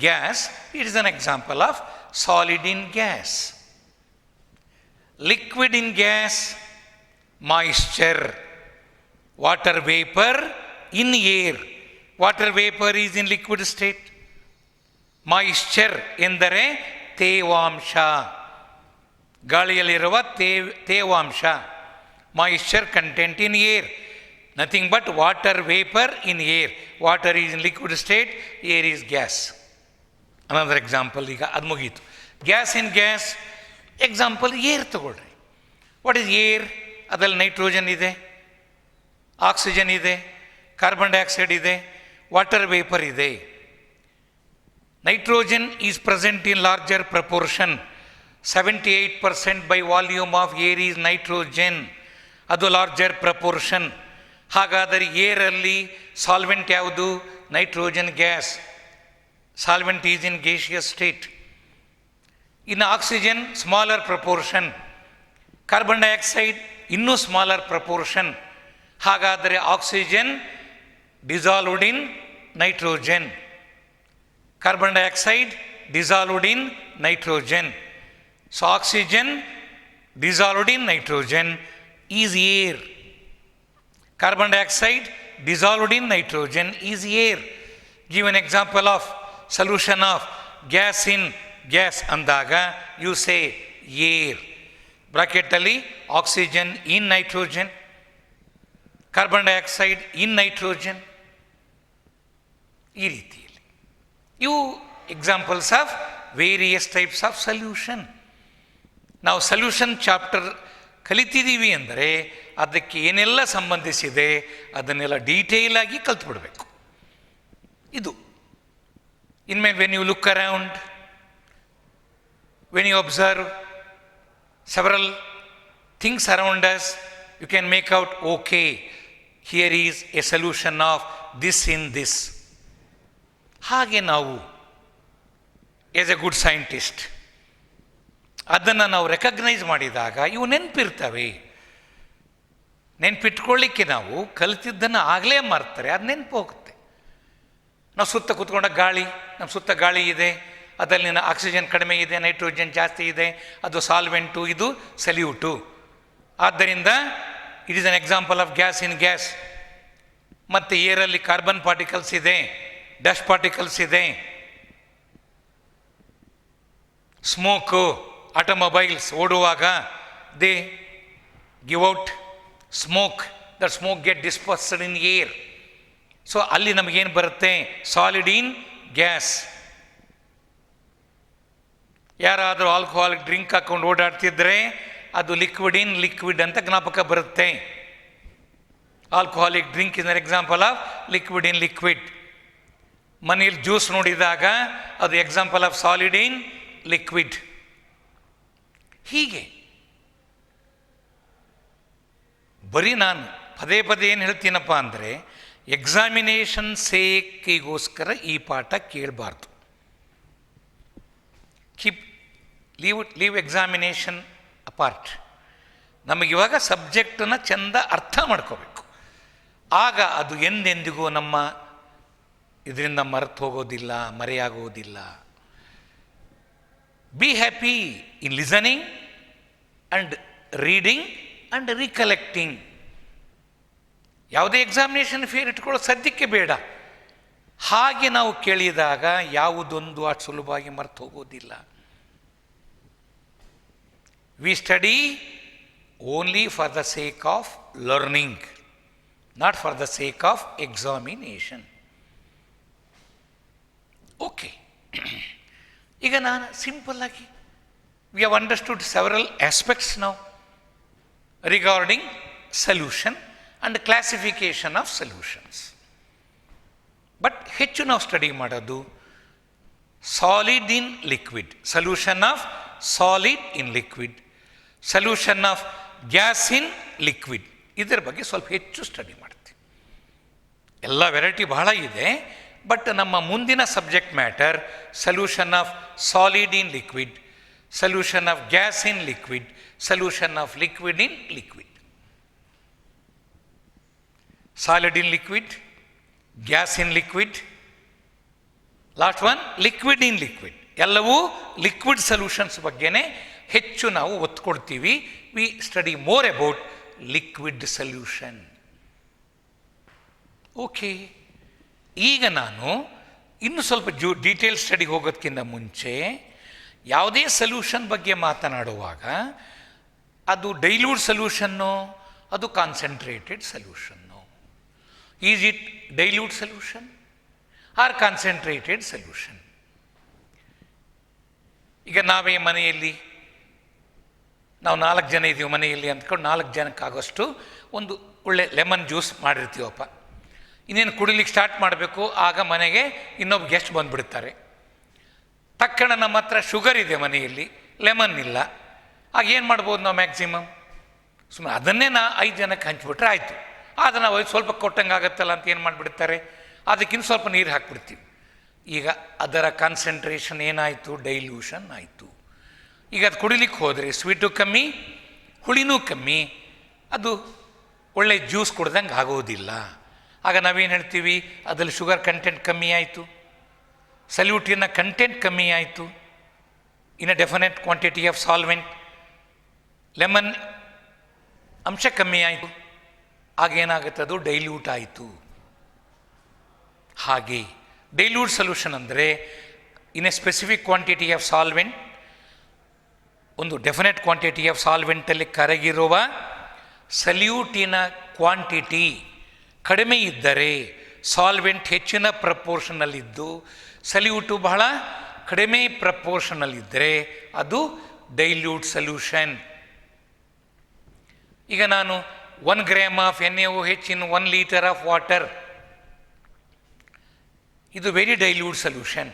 gas, it is an example of solid in gas. Liquid in gas, moisture. Water vapour in air, water vapour is in liquid state. Moisture ಎಂದರೆ ತೇವಾಂಶ, ಗಾಳಿಯಲ್ಲಿರುವ ತೇವಾಂಶ. Moisture content in air, nothing but water vapour in air. Water is in liquid state, air is gas. Another example. ಈಗ ಅದು ಮುಗೀತು. ಗ್ಯಾಸ್ ಇನ್ ಗ್ಯಾಸ್ ಎಕ್ಸಾಂಪಲ್ ಏರ್ ತಗೊಳ್ರಿ. What is air? ಅದರಲ್ಲಿ ನೈಟ್ರೋಜನ್ ಇದೆ, ಆಕ್ಸಿಜನ್ ಇದೆ, ಕಾರ್ಬನ್ ಡೈಆಕ್ಸೈಡ್ ಇದೆ, ವಾಟರ್ ವೇಪರ್ ಇದೆ. Nitrogen is present in larger proportion. 78% by volume of air is nitrogen. ಅದು ಲಾರ್ಜರ್ ಪ್ರಪೋರ್ಷನ್. ಹಾಗಾದರೆ ಏರಲ್ಲಿ ಸಾಲ್ವೆಂಟ್ ಯಾವುದು? Nitrogen gas. Solvent is in gaseous state. ಇನ್ನು oxygen smaller proportion, carbon dioxide ಇನ್ನೂ ಸ್ಮಾಲರ್ ಪ್ರಪೋರ್ಷನ್. ಹಾಗಾದರೆ oxygen dissolved in nitrogen, carbon dioxide dissolved in nitrogen. So oxygen dissolved in nitrogen is air. Carbon dioxide dissolved in nitrogen is air. Give an example of solution of gas in gas ಅಂದಾಗ ಯು ಸೇ ಏರ್, ಬ್ರಾಕೆಟಲ್ಲಿ oxygen in nitrogen, carbon dioxide in nitrogen, ಈ ರೀತಿಯಲ್ಲಿ. ಇವು examples of various types of solution. ನಾವು ಸೊಲ್ಯೂಷನ್ ಚಾಪ್ಟರ್ ಕಲಿತಿದ್ದೀವಿ ಅಂದರೆ ಅದಕ್ಕೆ ಏನೆಲ್ಲ ಸಂಬಂಧಿಸಿದೆ ಅದನ್ನೆಲ್ಲ ಡೀಟೇಲ್ ಆಗಿ ಕಲ್ತ್ಬಿಡ್ಬೇಕು. ಇದು ಇನ್ಮೇಲೆ when you look around, when you observe several things around us, you can make out, okay, here is a solution of this in this. ಹಾಗೆ ನಾವು ಆಸ್ ಎ ಗುಡ್ ಸೈಂಟಿಸ್ಟ್ ಅದನ್ನು ನಾವು ರೆಕಗ್ನೈಸ್ ಮಾಡಿದಾಗ ಇವು ನೆನಪಿರ್ತವೆ. ನೆನಪಿಟ್ಕೊಳ್ಳಿಕ್ಕೆ ನಾವು ಕಲಿತಿದ್ದನ್ನು ಆಗಲೇ ಮಾರ್ತಾರೆ, ಅದು ನೆನಪು ಹೋಗುತ್ತೆ. ನಾವು ಸುತ್ತ ಕೂತ್ಕೊಂಡ ಗಾಳಿ, ನಮ್ಮ ಸುತ್ತ ಗಾಳಿ ಇದೆ, ಅದರಲ್ಲಿನ ಆಕ್ಸಿಜನ್ ಕಡಿಮೆ ಇದೆ, ನೈಟ್ರೋಜನ್ ಜಾಸ್ತಿ ಇದೆ, ಅದು ಸಾಲ್ವೆಂಟು, ಇದು ಸಲ್ಯೂಟು. ಆದ್ದರಿಂದ it is an example of gas in gas. ಮತ್ತು ಏರಲ್ಲಿ ಕಾರ್ಬನ್ ಪಾರ್ಟಿಕಲ್ಸ್ ಇದೆ, ಡಸ್ಟ್ ಪಾರ್ಟಿಕಲ್ಸ್ ಇದೆ. ಸ್ಮೋಕು, ಆಟೋಮೊಬೈಲ್ಸ್ ಓಡುವಾಗ they give out smoke, that smoke get dispersed in air. So ಅಲ್ಲಿ ನಮಗೇನು ಬರುತ್ತೆ? Solid in gas. ಯಾರಾದರೂ ಆಲ್ಕೋಹಾಲಿಕ್ ಡ್ರಿಂಕ್ ಹಾಕೊಂಡು ಓಡಾಡ್ತಿದ್ರೆ ಅದು ಲಿಕ್ವಿಡ್ ಇನ್ ಲಿಕ್ವಿಡ್ ಅಂತ ಜ್ಞಾಪಕ ಬರುತ್ತೆ. Alcoholic drink is an example of liquid in liquid. ಮನೇಲಿ ಜ್ಯೂಸ್ ನೋಡಿದಾಗ ಅದು example of solid in liquid. ಹೀಗೆ ಬರೀ ನಾನು ಪದೇ ಪದೇ ಏನು ಹೇಳ್ತೀನಪ್ಪ ಅಂದರೆ, ಎಕ್ಸಾಮಿನೇಷನ್ ಸೇಕಿಗೋಸ್ಕರ ಈ ಪಾಠ ಕೇಳಬಾರ್ದು. Leave examination apart. ನಮಗಿವಾಗ ಸಬ್ಜೆಕ್ಟನ್ನು ಚೆಂದ ಅರ್ಥ ಮಾಡ್ಕೋಬೇಕು. ಆಗ ಅದು ಎಂದೆಂದಿಗೂ ನಮ್ಮ ಇದರಿಂದ ಮರೆತು ಹೋಗೋದಿಲ್ಲ, ಮರೆಯಾಗೋದಿಲ್ಲ. Be happy in listening and reading and recollecting. ಯಾವುದೇ ಎಕ್ಸಾಮಿನೇಷನ್ ಫೇರ್ ಇಟ್ಕೊಳ್ಳೋ ಸದ್ಯಕ್ಕೆ ಬೇಡ. ಹಾಗೆ ನಾವು ಕೇಳಿದಾಗ ಯಾವುದೊಂದು ಅಷ್ಟು ಸುಲಭವಾಗಿ ಮರೆತು ಹೋಗೋದಿಲ್ಲ. We study only for the sake of learning, not for the sake of examination. Okay. ಈಗ ನಾನು ಸಿಂಪಲ್ ಆಗಿ we have understood several aspects now regarding solution and classification of solutions. But ಹೆಚ್ಚು ನಾವು ಸ್ಟಡಿ ಮಾಡೋದು solid in liquid, solution of solid in liquid, solution of gas in liquid. ಇದರ ಬಗ್ಗೆ ಸ್ವಲ್ಪ ಹೆಚ್ಚು ಸ್ಟಡಿ ಮಾಡ್ತೀವಿ. ಎಲ್ಲ ವೆರೈಟಿ ಬಹಳ ಇದೆ, ಬಟ್ ನಮ್ಮ ಮುಂದಿನ subject matter solution of solid in liquid, solution of gas in liquid, solution of liquid in liquid. Solid in liquid, gas in liquid, last one liquid in liquid. ಎಲ್ಲವೂ ಲಿಕ್ವಿಡ್ ಸೊಲ್ಯೂಷನ್ಸ್ ಬಗ್ಗೆನೇ ಹೆಚ್ಚು ನಾವು ಒತ್ತು ಕೊಡ್ತೀವಿ. We study more about liquid solution. Okay, ಈಗ ನಾನು ಇನ್ನು ಸ್ವಲ್ಪ ಡೀಟೇಲ್ ಸ್ಟಡಿಗೆ ಹೋಗೋದಕ್ಕಿಂತ ಮುಂಚೆ ಯಾವುದೇ ಸೊಲ್ಯೂಷನ್ ಬಗ್ಗೆ ಮಾತನಾಡುವಾಗ ಅದು ಡೈಲ್ಯೂಟ್ ಸೊಲ್ಯೂಷನ್ನು, ಅದು concentrated ಸೊಲ್ಯೂಷನ್ನು. Is it dilute solution R concentrated solution? ಈಗ ನಾವೇ ಮನೆಯಲ್ಲಿ ನಾವು 4 ಜನ ಇದ್ದೀವಿ ಮನೆಯಲ್ಲಿ ಅಂದ್ಕೊಂಡು 4 ಜನಕ್ಕಾಗೋಷ್ಟು ಒಂದು ಒಳ್ಳೆ ಲೆಮನ್ ಜ್ಯೂಸ್ ಮಾಡಿರ್ತೀವಪ್ಪ. ಇನ್ನೇನು ಕುಡಿಲಿಕ್ಕೆ ಸ್ಟಾರ್ಟ್ ಮಾಡಬೇಕು, ಆಗ ಮನೆಗೆ ಇನ್ನೊಬ್ಬ ಗೆಸ್ಟ್ ಬಂದುಬಿಡ್ತಾರೆ. ತಕ್ಷಣ ನಮ್ಮ ಹತ್ರ ಶುಗರ್ ಇದೆ ಮನೆಯಲ್ಲಿ, ಲೆಮನ್ ಇಲ್ಲ. ಆಗ ಏನು ಮಾಡ್ಬೋದು ನಾವು? ಮ್ಯಾಕ್ಸಿಮಮ್ ಸುಮ್ಮನೆ ಅದನ್ನೇ 5 ಜನಕ್ಕೆ ಹಂಚಿಬಿಟ್ರೆ ಆಯಿತು. ಆದರೆ ನಾವು ಸ್ವಲ್ಪ ಕೊಟ್ಟಂಗೆ ಆಗುತ್ತಲ್ಲ ಅಂತ ಏನು ಮಾಡಿಬಿಡ್ತಾರೆ, ಅದಕ್ಕಿಂತ ಸ್ವಲ್ಪ ನೀರು ಹಾಕ್ಬಿಡ್ತೀವಿ. ಈಗ ಅದರ ಕಾನ್ಸಂಟ್ರೇಷನ್ ಏನಾಯಿತು? ಡೈಲ್ಯೂಷನ್ ಆಯಿತು. ಈಗ ಅದು ಕುಡಿಲಿಕ್ಕೆ ಹೋದರೆ ಸ್ವೀಟು ಕಮ್ಮಿ, ಹುಳಿನೂ ಕಮ್ಮಿ, ಅದು ಒಳ್ಳೆ ಜ್ಯೂಸ್ ಕುಡ್ದಂಗೆ ಆಗೋದಿಲ್ಲ. ಆಗ ನಾವೇನು ಹೇಳ್ತೀವಿ? ಅದರಲ್ಲಿ ಶುಗರ್ ಕಂಟೆಂಟ್ ಕಮ್ಮಿ ಆಯಿತು, ಸಲ್ಯೂಟಿನ ಕಂಟೆಂಟ್ ಕಮ್ಮಿ ಆಯಿತು, in a definite quantity of solvent, lemon ಅಂಶ ಕಮ್ಮಿ ಆಯಿತು. ಆಗೇನಾಗುತ್ತೆ? ಅದು ಡೈಲ್ಯೂಟ್ ಆಯಿತು. ಹಾಗೆ ಡೈಲ್ಯೂಟ್ ಸೊಲ್ಯೂಷನ್ ಅಂದರೆ in a specific quantity of solvent, ಒಂದು ಡೆಫಿನೆಟ್ ಕ್ವಾಂಟಿಟಿ ಆಫ್ ಸಾಲ್ವೆಂಟಲ್ಲಿ ಕರಗಿರುವ ಸಲ್ಯೂಟಿನ ಕ್ವಾಂಟಿಟಿ ಕಡಿಮೆ ಇದ್ದರೆ, ಸಾಲ್ವೆಂಟ್ ಹೆಚ್ಚಿನ ಪ್ರಪೋರ್ಷನಲ್ಲಿದ್ದು ಸಲ್ಯೂಟು ಬಹಳ ಕಡಿಮೆ ಪ್ರಪೋರ್ಷನಲ್ಲಿದ್ದರೆ ಅದು ಡೈಲ್ಯೂಟ್ ಸಲ್ಯೂಷನ್. ಈಗ ನಾನು 1 gram of NaOH in 1 litre of water, ಇದು ವೆರಿ ಡೈಲ್ಯೂಟ್ ಸಲ್ಯೂಷನ್.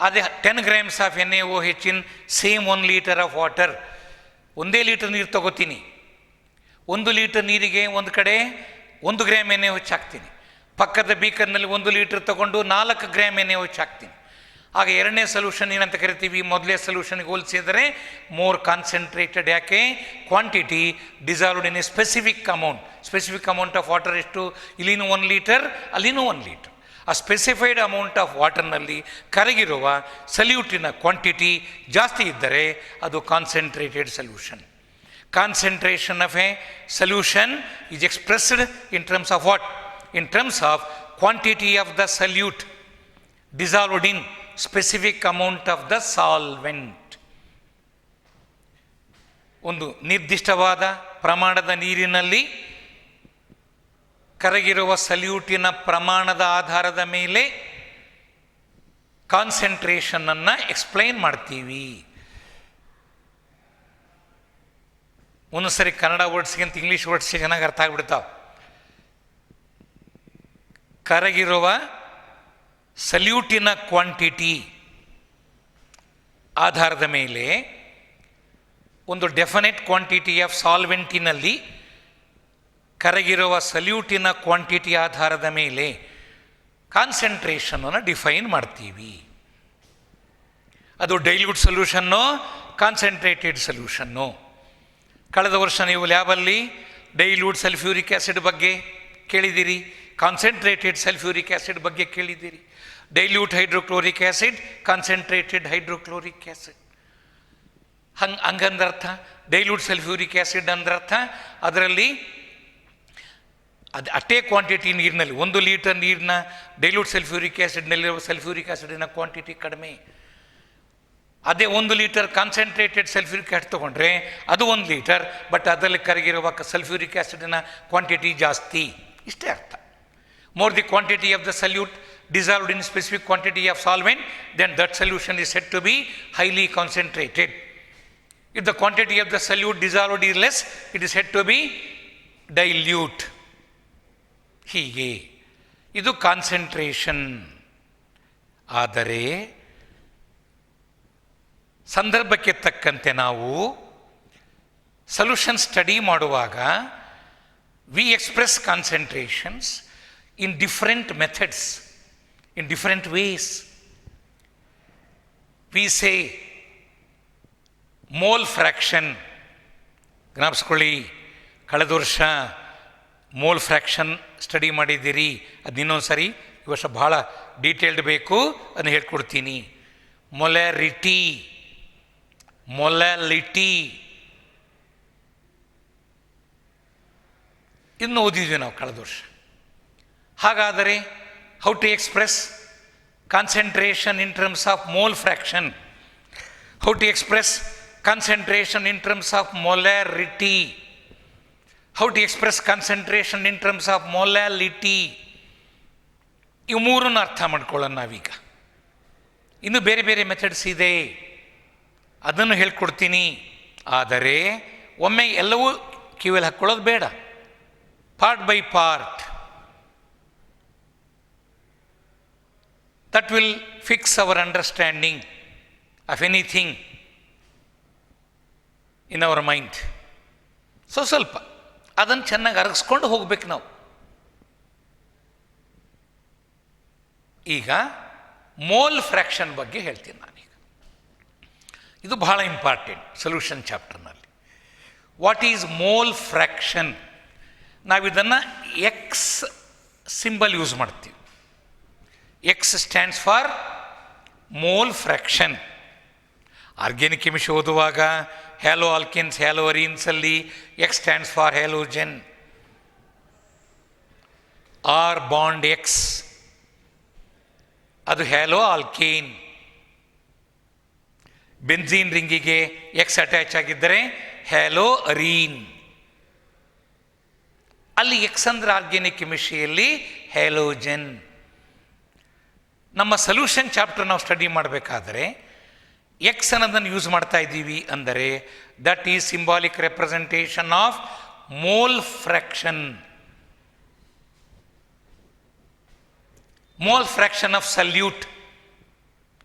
ಅದೇ 10 grams of NaOH in same 1 litre of water, ಒಂದೇ ಲೀಟರ್ ನೀರು ತಗೋತೀನಿ, 1 ಲೀಟರ್ ನೀರಿಗೆ ಒಂದು ಕಡೆ 1 ಗ್ರಾಮ್ NaOH ಹಾಕ್ತೀನಿ, ಪಕ್ಕದ ಬೀಕರ್ನಲ್ಲಿ 1 ಲೀಟರ್ ತಗೊಂಡು 4 ಗ್ರಾಮ್ NaOH ಹಾಕ್ತೀನಿ. ಆಗ ಎರಡನೇ ಸೊಲ್ಯೂಷನ್ ಏನಂತ ಕರಿತೀವಿ, ಮೊದಲೇ ಸೊಲ್ಯೂಷನ್ಗೆ ಹೋಲಿಸಿದರೆ ಮೋರ್ ಕಾನ್ಸಂಟ್ರೇಟೆಡ್. ಯಾಕೆ? Quantity dissolved in a specific amount. Specific amount of water ಎಷ್ಟು? ಇಲ್ಲಿನೂ 1 ಲೀಟರ್, ಅಲ್ಲಿನೂ 1 ಲೀಟರ್. ಆ ಸ್ಪೆಸಿಫೈಡ್ ಅಮೌಂಟ್ ಆಫ್ ವಾಟರ್ನಲ್ಲಿ ಕರಗಿರುವ ಸಲ್ಯೂಟಿನ ಕ್ವಾಂಟಿಟಿ ಜಾಸ್ತಿ ಇದ್ದರೆ ಅದು concentrated solution. Concentration of a solution is expressed in terms of what? In terms of quantity of the salute dissolved in specific amount of the solvent. ಒಂದು ನಿರ್ದಿಷ್ಟವಾದ ಪ್ರಮಾಣದ ನೀರಿನಲ್ಲಿ ಕರಗಿರುವ ಸಲ್ಯೂಟಿನ ಪ್ರಮಾಣದ ಆಧಾರದ ಮೇಲೆ ಕಾನ್ಸಂಟ್ರೇಷನನ್ನು ಎಕ್ಸ್ಪ್ಲೈನ್ ಮಾಡ್ತೀವಿ. ಒಂದು ಸರಿ ಕನ್ನಡ ವರ್ಡ್ಸ್ಗಿಂತ ಇಂಗ್ಲೀಷ್ ವರ್ಡ್ಸ್ಗೆ ಚೆನ್ನಾಗಿ ಅರ್ಥ ಆಗಿಬಿಡ್ತಾವೆ. ಕರಗಿರುವ ಸಲ್ಯೂಟಿನ ಕ್ವಾಂಟಿಟಿ ಆಧಾರದ ಮೇಲೆ ಒಂದು ಡೆಫಿನೆಟ್ ಕ್ವಾಂಟಿಟಿ ಆಫ್ ಸಾಲ್ವೆಂಟಿನಲ್ಲಿ ಕರಗಿರುವ ಸಲ್ಯೂಟಿನ ಕ್ವಾಂಟಿಟಿ ಆಧಾರದ ಮೇಲೆ ಕಾನ್ಸಂಟ್ರೇಷನನ್ನು ಡಿಫೈನ್ ಮಾಡ್ತೀವಿ. ಅದು ಡೈಲ್ಯೂಟ್ ಸೊಲ್ಯೂಷನ್ನು, ಕಾನ್ಸಂಟ್ರೇಟೆಡ್ ಸೊಲ್ಯೂಷನ್ನು. ಕಳೆದ ವರ್ಷ ನೀವು ಲ್ಯಾಬಲ್ಲಿ ಡೈಲ್ಯೂಟ್ ಸಲ್ಫ್ಯೂರಿಕ್ ಆ್ಯಸಿಡ್ ಬಗ್ಗೆ ಕೇಳಿದ್ದೀರಿ, ಕಾನ್ಸಂಟ್ರೇಟೆಡ್ ಸಲ್ಫ್ಯೂರಿಕ್ ಆ್ಯಸಿಡ್ ಬಗ್ಗೆ ಕೇಳಿದ್ದೀರಿ. Dilute hydrochloric acid, concentrated hydrochloric acid. ಹಂಗಂದರ್ಥ ಡೈಲ್ಯೂಟ್ ಸಲ್ಫ್ಯೂರಿಕ್ ಆ್ಯಸಿಡ್ ಅಂದ್ರರ್ಥ ಅದರಲ್ಲಿ ಅದು ಅಷ್ಟೇ ಕ್ವಾಂಟಿಟಿ ನೀರಿನಲ್ಲಿ, 1 ಲೀಟರ್ ನೀರಿನ ಡೈಲ್ಯೂಟ್ ಸಲ್ಫ್ಯೂರಿಕ್ ಆ್ಯಸಿಡ್ನಲ್ಲಿರುವ ಸಲ್ಫ್ಯೂರಿಕ್ ಆ್ಯಸಿಡಿನ ಕ್ವಾಂಟಿಟಿ ಕಡಿಮೆ. ಅದೇ 1 ಲೀಟರ್ ಕಾನ್ಸಂಟ್ರೇಟೆಡ್ ಸಲ್ಫ್ಯೂರಿಕ್ ಆ್ಯಸಿಡ್ ತೊಗೊಂಡ್ರೆ ಅದು 1 ಲೀಟರ್, ಬಟ್ ಅದರಲ್ಲಿ ಕರಗಿರುವ ಸಲ್ಫ್ಯೂರಿಕ್ ಆ್ಯಸಿಡಿನ ಕ್ವಾಂಟಿಟಿ ಜಾಸ್ತಿ. ಇಷ್ಟೇ ಅರ್ಥ. More the quantity of the solute dissolved in specific quantity of solvent, then that solution is said to be highly concentrated. If the quantity of the solute dissolved is less, it is said to be dilute. ಹೀಗೆ ಇದು ಕಾನ್ಸಂಟ್ರೇಷನ್. ಆದರೆ ಸಂದರ್ಭಕ್ಕೆ ತಕ್ಕಂತೆ ನಾವು ಸೊಲ್ಯೂಷನ್ ಸ್ಟಡಿ ಮಾಡುವಾಗ we express concentrations in different methods, in different ways. We say mole fraction. ಜ್ಞಾಪಿಸ್ಕೊಳ್ಳಿ, ಕಳೆದ ವರ್ಷ ಮೋಲ್ ಫ್ರ್ಯಾಕ್ಷನ್ ಸ್ಟಡಿ ಮಾಡಿದ್ದೀರಿ. ಅದು ಇನ್ನೊಂದು ಸರಿ ಈ ವರ್ಷ ಭಾಳ ಡೀಟೇಲ್ಡ್ ಬೇಕು, ಅದನ್ನು ಹೇಳ್ಕೊಡ್ತೀನಿ. ಮೊಲಾರಿಟಿ, ಮೊಲಾಲಿಟಿ ಇನ್ನು ಓದಿದ್ವಿ ನಾವು ಕಳೆದ ವರ್ಷ. ಹಾಗಾದರೆ how to express concentration in terms of mole fraction, how to express concentration in terms of molarity, how to express concentration in terms of molality. ಇವು ಮೂರನ್ನು ಅರ್ಥ ಮಾಡ್ಕೊಳ್ಳೋಣ ನಾವೀಗ. ಇನ್ನು ಬೇರೆ ಬೇರೆ ಮೆಥಡ್ಸ್ ಇದೆ, ಅದನ್ನು ಹೇಳ್ಕೊಡ್ತೀನಿ. ಆದರೆ ಒಮ್ಮೆ ಎಲ್ಲವೂ ಕಿವಿಯಲ್ಲಿ ಹಾಕ್ಕೊಳ್ಳೋದು ಬೇಡ, part by part. That will fix our understanding of anything in our mind. ಸ್ವಲ್ಪ ಅದನ್ನು ಚೆನ್ನಾಗಿ ಅರಗಿಸ್ಕೊಂಡು ಹೋಗ್ಬೇಕು ನಾವು. ಈಗ ಮೋಲ್ ಫ್ರ್ಯಾಕ್ಷನ್ ಬಗ್ಗೆ ಹೇಳ್ತೀನಿ ನಾನೀಗ. ಇದು ಬಹಳ ಇಂಪಾರ್ಟೆಂಟ್ ಸೊಲ್ಯೂಷನ್ ಚಾಪ್ಟರ್ನಲ್ಲಿ. What is mole fraction? ನಾವಿದನ್ನು ಎಕ್ಸ್ ಸಿಂಬಲ್ ಯೂಸ್ ಮಾಡ್ತೀವಿ. X stands for mole fraction. Organic chemistry ಓದುವಾಗ ಹ್ಯಾಲೋ ಆಲ್ಕಿನ್ಸ್, ಹ್ಯಾಲೋ ಅರೀನ್ಸಲ್ಲಿ X stands for halogen. R bond X, ಅದು ಹ್ಯಾಲೋ ಆಲ್ಕೇನ್. ಬೆನ್ಝೀನ್ ರಿಂಗಿಗೆ ಎಕ್ಸ್ ಅಟ್ಯಾಚ್ ಆಗಿದ್ದರೆ ಹ್ಯಾಲೋ ಅರೀನ್. ಅಲ್ಲಿ ಎಕ್ಸ್ ಅಂದ್ರೆ ಆರ್ಗ್ಯಾನಿಕ್ ಕೆಮಿಸ್ಟ್ರಿಯಲ್ಲಿ ಹ್ಯಾಲೋಜನ್. ನಮ್ಮ ಸೊಲ್ಯೂಷನ್ ಚಾಪ್ಟರ್ ನಾವು ಸ್ಟಡಿ ಮಾಡಬೇಕಾದ್ರೆ ಎಕ್ಸ್ ಅನ್ನೋದನ್ನು ಯೂಸ್ ಮಾಡ್ತಾ ಇದ್ದೀವಿ ಅಂದರೆ that is symbolic representation of mole fraction. Mole fraction of salute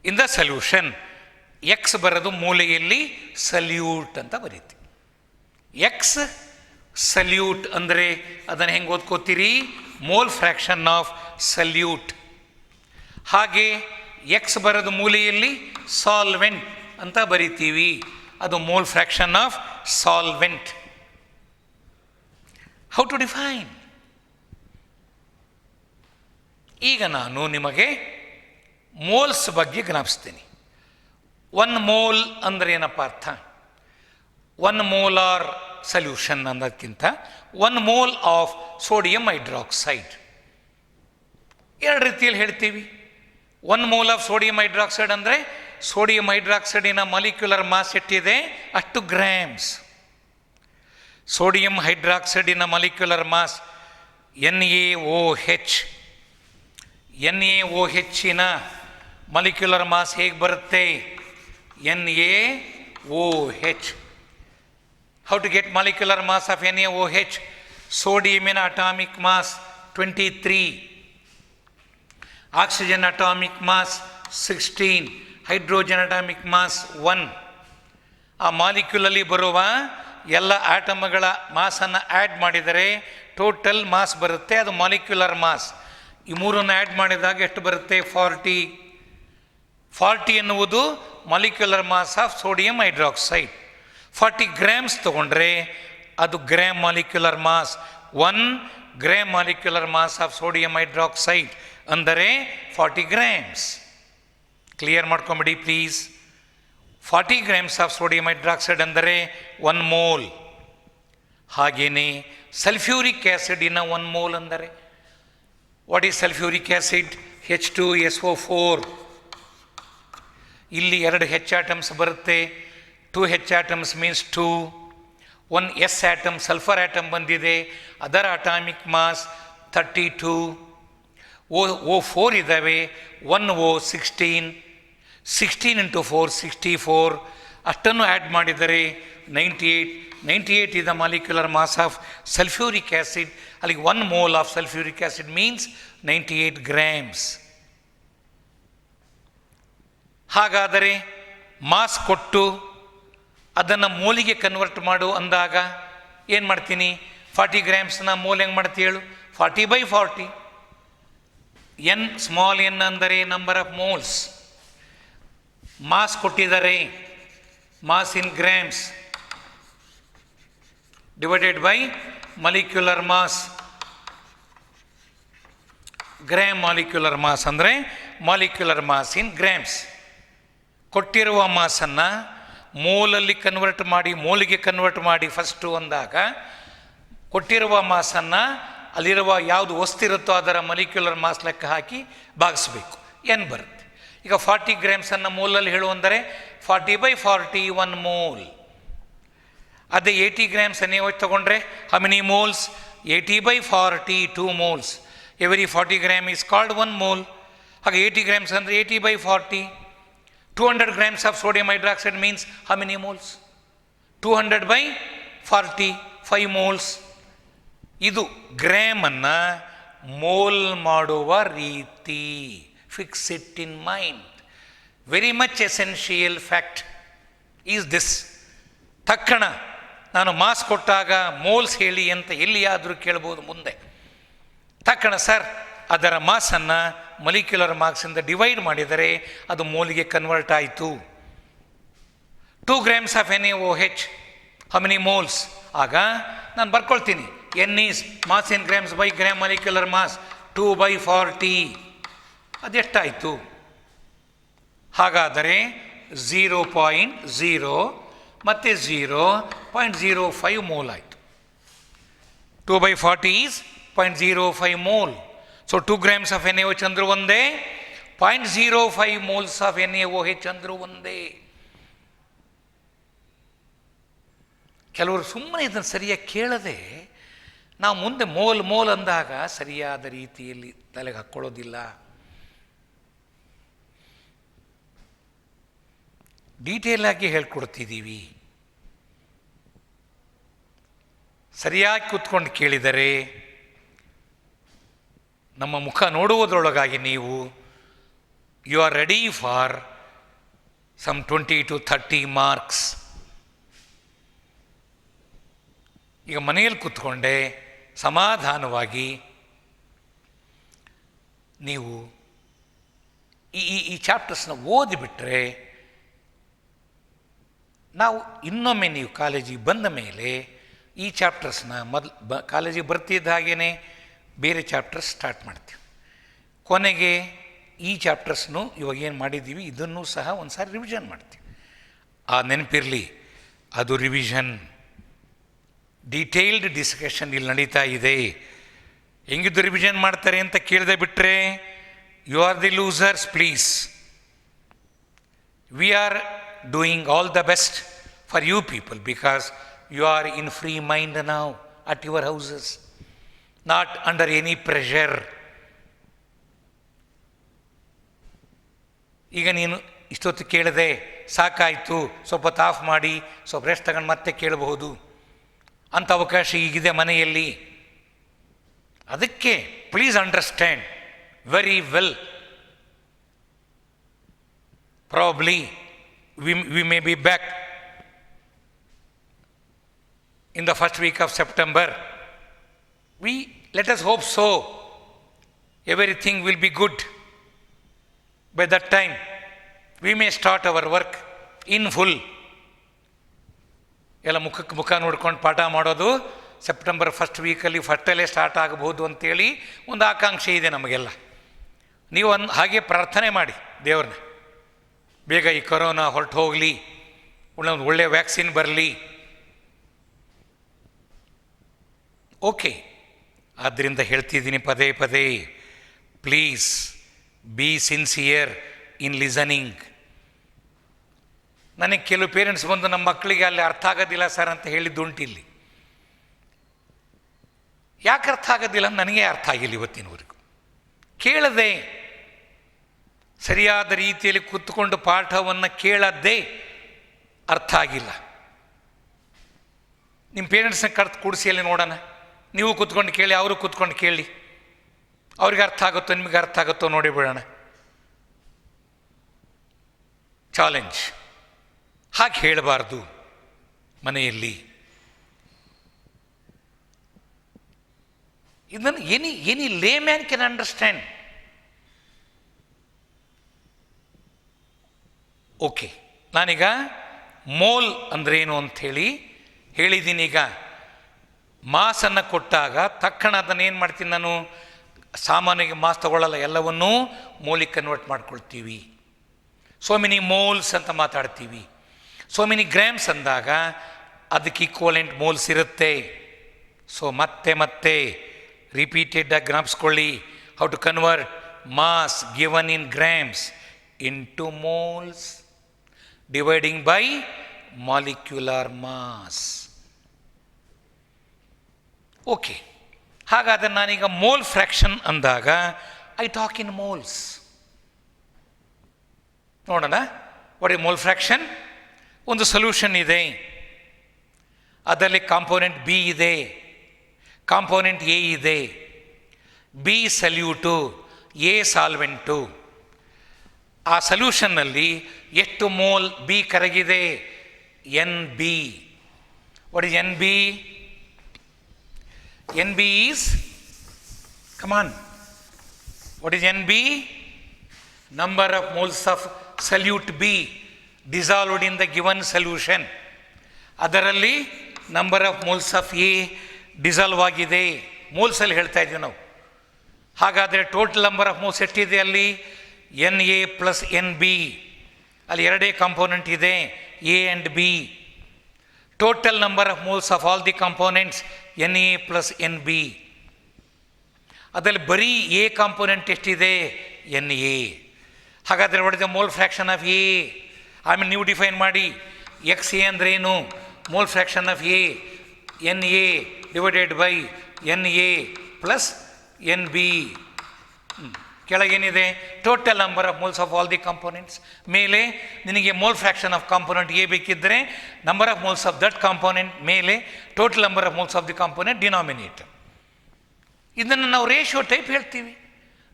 in the solution. X ಬರೋದು ಮೂಲೆಯಲ್ಲಿ ಸಲ್ಯೂಟ್ ಅಂತ ಬರೀತೀವಿ. ಎಕ್ಸ್ ಸಲ್ಯೂಟ್ ಅಂದರೆ ಅದನ್ನು ಹೆಂಗೆ ಓದ್ಕೋತೀರಿ? Mole fraction of solute. ಹಾಗೆ ಎಕ್ಸ್ ಬರೋದು ಮೂಲೆಯಲ್ಲಿ ಸಾಲ್ವೆಂಟ್ ಅಂತ ಬರಿತೀವಿ, ಅದು mole fraction of solvent. How to define? ಈಗ ನಾನು ನಿಮಗೆ ಮೋಲ್ಸ್ ಬಗ್ಗೆ ಜ್ಞಾಪಿಸ್ತೀನಿ. 1 ಮೋಲ್ ಅಂದರೆ ಏನಪ್ಪ ಅರ್ಥ? 1 ಮೋಲಾರ್ ಸೊಲ್ಯೂಷನ್ ಅನ್ನೋದಕ್ಕಿಂತ 1 ಮೋಲ್ ಆಫ್ ಸೋಡಿಯಂ ಹೈಡ್ರಾಕ್ಸೈಡ್. ಎರಡು ರೀತಿಯಲ್ಲಿ ಹೇಳ್ತೀವಿ. 1 ಮೋಲ್ ಆಫ್ ಸೋಡಿಯಂ ಹೈಡ್ರಾಕ್ಸೈಡ್ ಅಂದರೆ ಸೋಡಿಯಂ ಹೈಡ್ರಾಕ್ಸೈಡಿನ ಮಾಲಿಕ್ಯುಲರ್ ಮಾಸ್ ಎಷ್ಟಿದೆ ಅಷ್ಟು ಗ್ರಾಮ್ಸ್. ಸೋಡಿಯಂ ಹೈಡ್ರಾಕ್ಸೈಡಿನ ಮಾಲಿಕ್ಯುಲರ್ ಮಾಸ್ NaOH. NaOHನ ಮಾಲಿಕ್ಯುಲರ್ ಮಾಸ್ ಹೇಗೆ ಬರುತ್ತೆ? NaOH. How to get molecular mass of NaOH? ಸೋಡಿಯಮಿನ atomic mass 23, oxygen atomic mass 16, hydrogen atomic mass 1. ಆ ಮಾಲಿಕ್ಯೂಲಲ್ಲಿ ಬರುವ ಎಲ್ಲ ಆಟಮ್ಗಳ ಮಾಸನ್ನು ಆ್ಯಡ್ ಮಾಡಿದರೆ ಟೋಟಲ್ ಮಾಸ್ ಬರುತ್ತೆ, ಅದು ಮಾಲಿಕ್ಯುಲರ್ ಮಾಸ್. ಈ ಮೂರನ್ನು ಆ್ಯಡ್ ಮಾಡಿದಾಗ ಎಷ್ಟು ಬರುತ್ತೆ? 40. 40 ಎನ್ನುವುದು molecular mass of sodium hydroxide. 40 grams ತಗೊಂಡ್ರೆ ಅದು gram molecular mass. 1 gram molecular mass of sodium hydroxide ಅಂದರೆ 40 ಗ್ರಾಮ್ಸ್. ಕ್ಲಿಯರ್ ಮಾಡ್ಕೊಂಬಿಡಿ please. 40 grams of sodium hydroxide ಅಂದರೆ 1 ಮೋಲ್. ಹಾಗೆಯೇ ಸಲ್ಫ್ಯೂರಿಕ್ ಆ್ಯಸಿಡಿನ 1 ಮೋಲ್ ಅಂದರೆ what is sulphuric acid? H2SO4. ಇಲ್ಲಿ 2 H ಆಟಮ್ಸ್ ಬರುತ್ತೆ. 2 H atoms means 2. 1 S atom sulphur atom ಬಂದಿದೆ, ಅದರ ಅಟಾಮಿಕ್ ಮಾಸ್ 32. O4 ಇದ್ದಾವೆ, 1O 16. 16 × 4 64. ಅಷ್ಟನ್ನು ಆ್ಯಡ್ ಮಾಡಿದರೆ 98. 98 is the molecular mass of sulfuric acid. ಅಲ್ಲಿಗೆ 1 mole of sulfuric acid means 98 grams. ಹಾಗಾದರೆ ಮಾಸ್ ಕೊಟ್ಟು ಅದನ್ನು ಮೋಲಿಗೆ ಕನ್ವರ್ಟ್ ಮಾಡು ಅಂದಾಗ ಏನು ಮಾಡ್ತೀನಿ? 40 ಗ್ರಾಮ್ಸ್ನ ಮೋಲ್ ಹೆಂಗೆ ಮಾಡ್ತೀವಿ ಹೇಳು? 40/40. n ಸ್ಮಾಲ್ n ಅಂದರೆ ನಂಬರ್ ಆಫ್ ಮೋಲ್ಸ್. ಮಾಸ್ ಕೊಟ್ಟಿದ್ದಾರೆ, mass in grams divided by molecular mass. Gram molecular mass ಅಂದರೆ ಮಾಲಿಕ್ಯುಲರ್ ಮಾಸ್ ಇನ್ ಗ್ರಾಮ್ಸ್. ಕೊಟ್ಟಿರುವ ಮಾಸನ್ನು ಮೋಲಲ್ಲಿ ಕನ್ವರ್ಟ್ ಮಾಡಿ, ಮೋಲಿಗೆ ಕನ್ವರ್ಟ್ ಮಾಡಿ ಫಸ್ಟು ಅಂದಾಗ ಕೊಟ್ಟಿರುವ ಮಾಸನ್ನು ಅಲ್ಲಿರುವ ಯಾವುದು ವಸ್ತಿರುತ್ತೋ ಅದರ ಮಾಲಿಕ್ಯುಲರ್ ಮಾಸ್ ಲೆಕ್ಕ ಹಾಕಿ ಭಾಗಿಸ್ಬೇಕು, n ಬರುತ್ತೆ. ಈಗ 40 ಗ್ರಾಮ್ಸನ್ನು ಮೋಲಲ್ಲಿ ಹೇಳು ಅಂದರೆ 40/40 1 ಮೋಲ್. ಅದೇ 80 ಗ್ರಾಮ್ಸ್ NaOH ತಗೊಂಡ್ರೆ how many moles? 80/40 2 moles. Every 40 gram is called 1 mole. ಹಾಗೆ 80 ಗ್ರಾಮ್ಸ್ ಅಂದರೆ 80/40. 200 grams of sodium hydroxide means how many moles? 200/40 5 moles. ಇದು ಗ್ರಾಮನ್ನು ಮೋಲ್ ಮಾಡುವ ರೀತಿ. Fix it in mind. Very much essential fact is this. ತಕ್ಷಣ ನಾನು ಮಾಸ್ ಕೊಟ್ಟಾಗ ಮೋಲ್ಸ್ ಹೇಳಿ ಅಂತ ಎಲ್ಲಿಯಾದರೂ ಕೇಳ್ಬೋದು ಮುಂದೆ. ತಕ್ಷಣ ಸರ್ ಅದರ ಮಾಸನ್ನು ಮಾಲಿಕ್ಯುಲರ್ ಮಾರ್ಕ್ಸಿಂದ ಡಿವೈಡ್ ಮಾಡಿದರೆ ಅದು ಮೋಲಿಗೆ ಕನ್ವರ್ಟ್ ಆಯಿತು. 2 grams of NaOH how many moles? ಆಗ ನಾನು ಬರ್ಕೊಳ್ತೀನಿ n is mass in grams by gram molecular mass 2/40. ಅದೆಷ್ಟಾಯಿತು? ಹಾಗಾದರೆ 0.0 ಮತ್ತು 0.05 ಮೋಲ್ ಆಯಿತು. 2/40 is 0.05 mole. So 2 grams of NaOH ಅಂದರೂ ಒಂದೇ, 0.05 ಮೋಲ್ಸ್ ಆಫ್ NaOH ಅಂದರೂ ಒಂದೇ. ಕೆಲವರು ಸುಮ್ಮನೆ ಇದನ್ನು ಸರಿಯಾಗಿ ಕೇಳದೆ ನಾವು ಮುಂದೆ ಮೋಲ್ ಅಂದಾಗ ಸರಿಯಾದ ರೀತಿಯಲ್ಲಿ ತಲೆಗೆ ಹಾಕ್ಕೊಳ್ಳೋದಿಲ್ಲ. ಡೀಟೇಲ್ ಆಗಿ ಹೇಳ್ಕೊಡ್ತಿದ್ದೀವಿ. ಸರಿಯಾಗಿ ಕೂತ್ಕೊಂಡು ಕೇಳಿದರೆ ನಮ್ಮ ಮುಖ ನೋಡುವುದರೊಳಗಾಗಿ ನೀವು you are ready for some 20 to 30 marks. ಈಗ ಮನೆಯಲ್ಲಿ ಕೂತ್ಕೊಂಡೆ ಸಮಾಧಾನವಾಗಿ ನೀವು ಈ ಚಾಪ್ಟರ್ಸ್ನ ಓದಿಬಿಟ್ರೆ ನಾವು ಇನ್ನೊಮ್ಮೆ ನೀವು ಕಾಲೇಜಿಗೆ ಬಂದ ಮೇಲೆ ಈ ಚಾಪ್ಟರ್ಸ್ನ ಕಾಲೇಜಿಗೆ ಬರ್ತಿದ್ದ ಹಾಗೇ ಬೇರೆ ಚಾಪ್ಟರ್ಸ್ ಸ್ಟಾರ್ಟ್ ಮಾಡ್ತೀವಿ. ಕೊನೆಗೆ ಈ ಚಾಪ್ಟರ್ಸ್ನು ಇವಾಗ ಏನು ಮಾಡಿದ್ದೀವಿ ಇದನ್ನು ಸಹ ಒಂದು ಸಾರಿ ರಿವಿಷನ್ ಮಾಡ್ತೀವಿ. ಆ ನೆನಪಿರಲಿ, ಅದು ರಿವಿಷನ್. ಡೀಟೇಲ್ಡ್ ಡಿಸ್ಕಷನ್ ಇಲ್ಲಿ ನಡೀತಾ ಇದೆ. ಹೆಂಗಿದ್ದು ರಿವಿಷನ್ ಮಾಡ್ತಾರೆ ಅಂತ ಕೇಳದೆ ಬಿಟ್ಟರೆ you are the losers. Please, we are doing all the best for you people because you are in free mind now at your houses, not under any pressure. ಈಗ ನೀನು ಇಷ್ಟೊತ್ತು ಕೇಳದೆ ಸಾಕಾಯಿತು, ಸ್ವಲ್ಪ ಹೊತ್ತು ಆಫ್ ಮಾಡಿ ಸ್ವಲ್ಪ ರೆಸ್ಟ್ ತಗೊಂಡು ಮತ್ತೆ ಕೇಳಬಹುದು ಅಂಥ ಅವಕಾಶ ಈಗಿದೆ ಮನೆಯಲ್ಲಿ. ಅದಕ್ಕೆ please understand very well. Probably we may be back in the first week of September. Let us hope so. Everything will be good. By that time, we may start our work in full. ಎಲ್ಲ ಮುಖ ನೋಡ್ಕೊಂಡು ಪಾಠ ಮಾಡೋದು ಸೆಪ್ಟೆಂಬರ್ ಫಸ್ಟ್ ವೀಕಲ್ಲಿ ಫಸ್ಟಲ್ಲೇ ಸ್ಟಾರ್ಟ್ ಆಗಬಹುದು ಅಂತೇಳಿ ಒಂದು ಆಕಾಂಕ್ಷೆ ಇದೆ ನಮಗೆಲ್ಲ. ನೀವು ಹಾಗೆ ಪ್ರಾರ್ಥನೆ ಮಾಡಿ ದೇವ್ರನ್ನ, ಬೇಗ ಈ ಕೊರೋನಾ ಹೊರಟು ಹೋಗಲಿ, ಒಂದು ಒಳ್ಳೆಯ ವ್ಯಾಕ್ಸಿನ್ ಬರಲಿ. ಓಕೆ, ಆದ್ದರಿಂದ ಹೇಳ್ತಿದ್ದೀನಿ ಪದೇ ಪದೇ, please be sincere in listening. ನನಗೆ ಕೆಲವು ಪೇರೆಂಟ್ಸ್ ಬಂದು ನಮ್ಮ ಮಕ್ಕಳಿಗೆ ಅಲ್ಲಿ ಅರ್ಥ ಆಗೋದಿಲ್ಲ ಸರ್ ಅಂತ ಹೇಳಿದ್ದುಂಟಿಲ್ಲಿ. ಯಾಕೆ ಅರ್ಥ ಆಗೋದಿಲ್ಲ ನನಗೆ ಅರ್ಥ ಆಗಿಲ್ಲ ಇವತ್ತಿನವರೆಗೂ. ಕೇಳದೆ ಸರಿಯಾದ ರೀತಿಯಲ್ಲಿ ಕೂತ್ಕೊಂಡು ಪಾಠವನ್ನು ಕೇಳದ್ದೇ ಅರ್ಥ ಆಗಿಲ್ಲ. ನಿಮ್ಮ ಪೇರೆಂಟ್ಸ್ನ ಕೂಡಿಸಿ ಅಲ್ಲಿ ನೋಡೋಣ, ನೀವು ಕೂತ್ಕೊಂಡು ಕೇಳಿ, ಅವರು ಕೂತ್ಕೊಂಡು ಕೇಳಿ, ಅವ್ರಿಗೆ ಅರ್ಥ ಆಗುತ್ತೋ ನಿಮಗೆ ಅರ್ಥ ಆಗುತ್ತೋ ನೋಡಿ ಬಿಡೋಣ. ಚಾಲೆಂಜ್. ಹಾಗೆ ಹೇಳಬಾರ್ದು ಮನೆಯಲ್ಲಿ. ಇದನ್ನು ಎನಿ ಲೇ ಮ್ಯಾನ್ ಕ್ಯಾನ್ ಅಂಡರ್ಸ್ಟ್ಯಾಂಡ್. ಓಕೆ, ನಾನೀಗ ಮೋಲ್ ಅಂದ್ರೇನು ಅಂಥೇಳಿ ಹೇಳಿದ್ದೀನಿ. ಈಗ ಮಾಸನ್ನು ಕೊಟ್ಟಾಗ ತಕ್ಷಣ ಅದನ್ನು ಏನು ಮಾಡ್ತೀನಿ ನಾನು, ಸಾಮಾನ್ಯವಾಗಿ ಮಾಸ್ ತಗೊಳ್ಳಲ್ಲ, ಎಲ್ಲವನ್ನೂ ಮೋಲಿಗೆ ಕನ್ವರ್ಟ್ ಮಾಡ್ಕೊಳ್ತೀವಿ. ಸೋ ಮೆನಿ ಮೋಲ್ಸ್ ಅಂತ ಮಾತಾಡ್ತೀವಿ. ಸೋ ಮೆನಿ ಗ್ರಾಮ್ಸ್ ಅಂದಾಗ ಅದಕ್ಕೆ ಈಕ್ವಲೆಂಟ್ ಮೋಲ್ಸ್ ಇರುತ್ತೆ. ಸೊ ಮತ್ತೆ ರಿಪೀಟೆಡಾಗಿ ಜ್ಞಾಪಿಸ್ಕೊಳ್ಳಿ. How to convert mass given in grams into moles dividing by molecular mass. Okay, ಹಾಗಾದರೆ ನಾನೀಗ ಮೋಲ್ ಫ್ರ್ಯಾಕ್ಷನ್ ಅಂದಾಗ ಐ ಟಾಕ್ ಇನ್ ಮೋಲ್ಸ್. ನೋಡೋಣ, ವಾಟ್ ಇಸ್ ಮೋಲ್ ಫ್ರ್ಯಾಕ್ಷನ್? ಒಂದು ಸೊಲ್ಯೂಷನ್ ಇದೆ, ಅದರಲ್ಲಿ ಕಾಂಪೋನೆಂಟ್ ಬಿ ಇದೆ, ಕಾಂಪೋನೆಂಟ್ ಎ ಇದೆ. B solute, A solvent. ಆ ಸಲ್ಯೂಷನ್ನಲ್ಲಿ ಎಷ್ಟು ಮೋಲ್ ಬಿ ಕರಗಿದೆ? N B. What is N B? N B is, come on, what is N B? Number of moles of solute B dissolved in the given solution. ಅದರಲ್ಲಿ number of moles of A dissolve ಆಗಿದೆ. ಮೋಲ್ಸಲ್ಲಿ ಹೇಳ್ತಾ ಇದ್ದೀವಿ ನಾವು. ಹಾಗಾದರೆ ಟೋಟಲ್ ನಂಬರ್ ಆಫ್ ಮೋಲ್ಸ್ ಎಷ್ಟಿದೆ ಅಲ್ಲಿ? N A plus N B. ಅಲ್ಲಿ ಎರಡೇ ಕಾಂಪೋನೆಂಟ್ ಇದೆ, A and B. Total number of moles of all the components N A plus N B. ಅದರಲ್ಲಿ ಬರೀ ಎ ಕಾಂಪೋನೆಂಟ್ ಎಷ್ಟಿದೆ? N A. ಹಾಗಾದರೆ what is the mole fraction of A? ಆಮೇಲೆ ನೀವು ಡಿಫೈನ್ ಮಾಡಿ, ಎಕ್ಸ್ ಎ ಅಂದ್ರೇನು, mole fraction of A, Na divided by Na plus Nb. ಕೆಳಗೇನಿದೆ total number of moles of all the components. ಮೇಲೆ ನಿನಗೆ mole fraction of component A ಬೇಕಿದ್ದರೆ number of moles of that component, ಮೇಲೆ total number of moles of the component denominator. ಇದನ್ನು ನಾವು ರೇಷಿಯೋ ಟೈಪ್ ಹೇಳ್ತೀವಿ.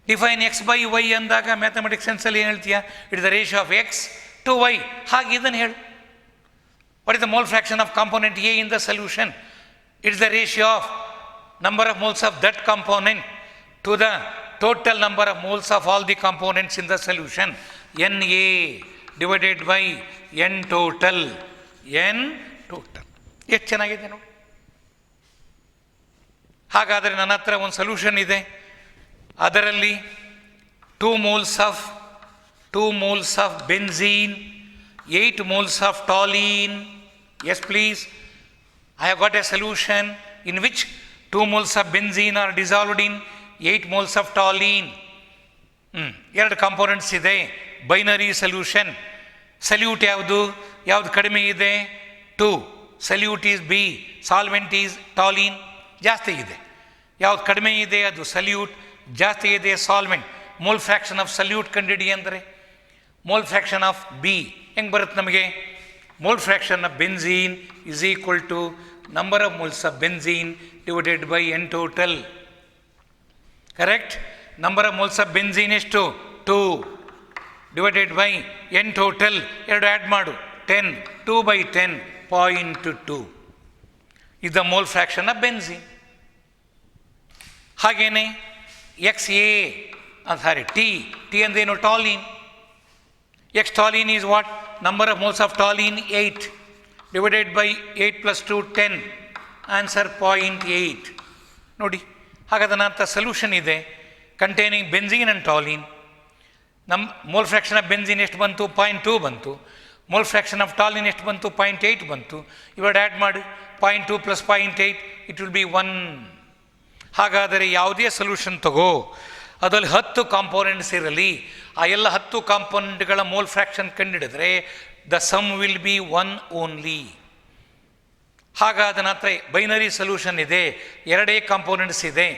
ಡಿಫೈನ್ ಎಕ್ಸ್ ಬೈ ವೈ ಅಂದಾಗ ಮ್ಯಾಥಮೆಟಿಕ್ಸ್ ಸೆನ್ಸಲ್ಲಿ ಏನು ಹೇಳ್ತೀಯ? It the ratio of X to Y. ಹಾಗೆ ಇದನ್ನು ಹೇಳು. What is the mole fraction of component A in the solution? It is the ratio of number of moles of that component to the total number of moles of all the components in the solution. Na divided by N total. N total. ಎಷ್ಟು ಚೆನ್ನಾಗಿದೆ ನೋಡಿ. ಹಾಗಾದರೆ ನನ್ನ ಹತ್ರ ಒಂದು ಸೊಲ್ಯೂಷನ್ ಇದೆ. ಅದರಲ್ಲಿ 2 moles of benzene, 8 moles of toluene. Yes please. I have got a solution in which 2 moles of benzene are dissolved in 8 moles of toluene. ಎರಡು ಕಾಂಪೋನೆಂಟ್ಸ್ ಇದೆ. Binary solution. ಸಲ್ಯೂಟ್ ಯಾವುದು ಕಡಿಮೆ ಇದೆ? 2. Solute is B, solvent is toluene. ಜಾಸ್ತಿ ಇದೆ. ಯಾವುದು ಕಡಿಮೆ ಇದೆ ಅದು ಸಲ್ಯೂಟ್, ಜಾಸ್ತಿ ಇದೆ solvent. Mole fraction of solute ಕಂಡಿಡಿ ಅಂದರೆ ಮೋಲ್ ಫ್ರ್ಯಾಕ್ಷನ್ ಆಫ್ ಬಿ ಹೆಂಗೆ ಬರುತ್ತೆ ನಮಗೆ? Mole fraction of benzene is equal to number of moles of benzene divided by N total. Correct? Number of moles of benzene ಎಷ್ಟು? 2 ಡಿವೈಡೆಡ್ ಬೈ ಎನ್ ಟೋಟಲ್. ಎರಡು ಆ್ಯಡ್ ಮಾಡು, 10. 2 by 10 0.2 is the mole fraction of benzene. ಹಾಗೇನೆ ಎಕ್ಸ್ ಎ ಸಾರಿ ಟಿ ಅಂದೇನು? Toluene. X toluene is what? Number of moles of toluene 8 divided by 8 + 2 10. Answer 0.8. ನೋಡಿ, ಹಾಗಾದ್ರೆ ನಂತರ ಸೊಲ್ಯೂಷನ್ ಇದೆ ಕಂಟೈನಿಂಗ್ ಬೆನ್ಝೀನ್ ಆ್ಯಂಡ್ ಟಾಲೀನ್. ನಮ್ಮ ಮೋಲ್ ಫ್ರ್ಯಾಕ್ಷನ್ ಆಫ್ ಬೆನ್ಝೀನ್ ಎಷ್ಟು ಬಂತು? 0.2 ಬಂತು. ಮೋಲ್ ಫ್ರ್ಯಾಕ್ಷನ್ ಆಫ್ ಟಾಲೀನ್ ಎಷ್ಟು ಬಂತು? 0.8 ಬಂತು. ಇವೆರಡು ಆ್ಯಡ್ ಮಾಡಿ 0.2 + 0.8 ಇಟ್ ವಿಲ್ ಬಿ 1. ಹಾಗಾದರೆ ಯಾವುದೇ ಸೊಲ್ಯೂಷನ್ ತಗೋ, ಅದರಲ್ಲಿ 10 ಕಾಂಪೋನೆಂಟ್ಸ್ ಇರಲಿ, ಆ ಎಲ್ಲ 10 ಕಾಂಪೋನೆಂಟ್ಗಳ ಮೋಲ್ ಫ್ರ್ಯಾಕ್ಷನ್ ಕಂಡುಹಿಡಿದ್ರೆ the sum will be 1 only. ಹಾಗಾದ ನಂತರ ಬೈನರಿ ಸೊಲ್ಯೂಷನ್ ಇದೆ, ಎರಡೇ ಕಾಂಪೋನೆಂಟ್ಸ್ ಇದೆ.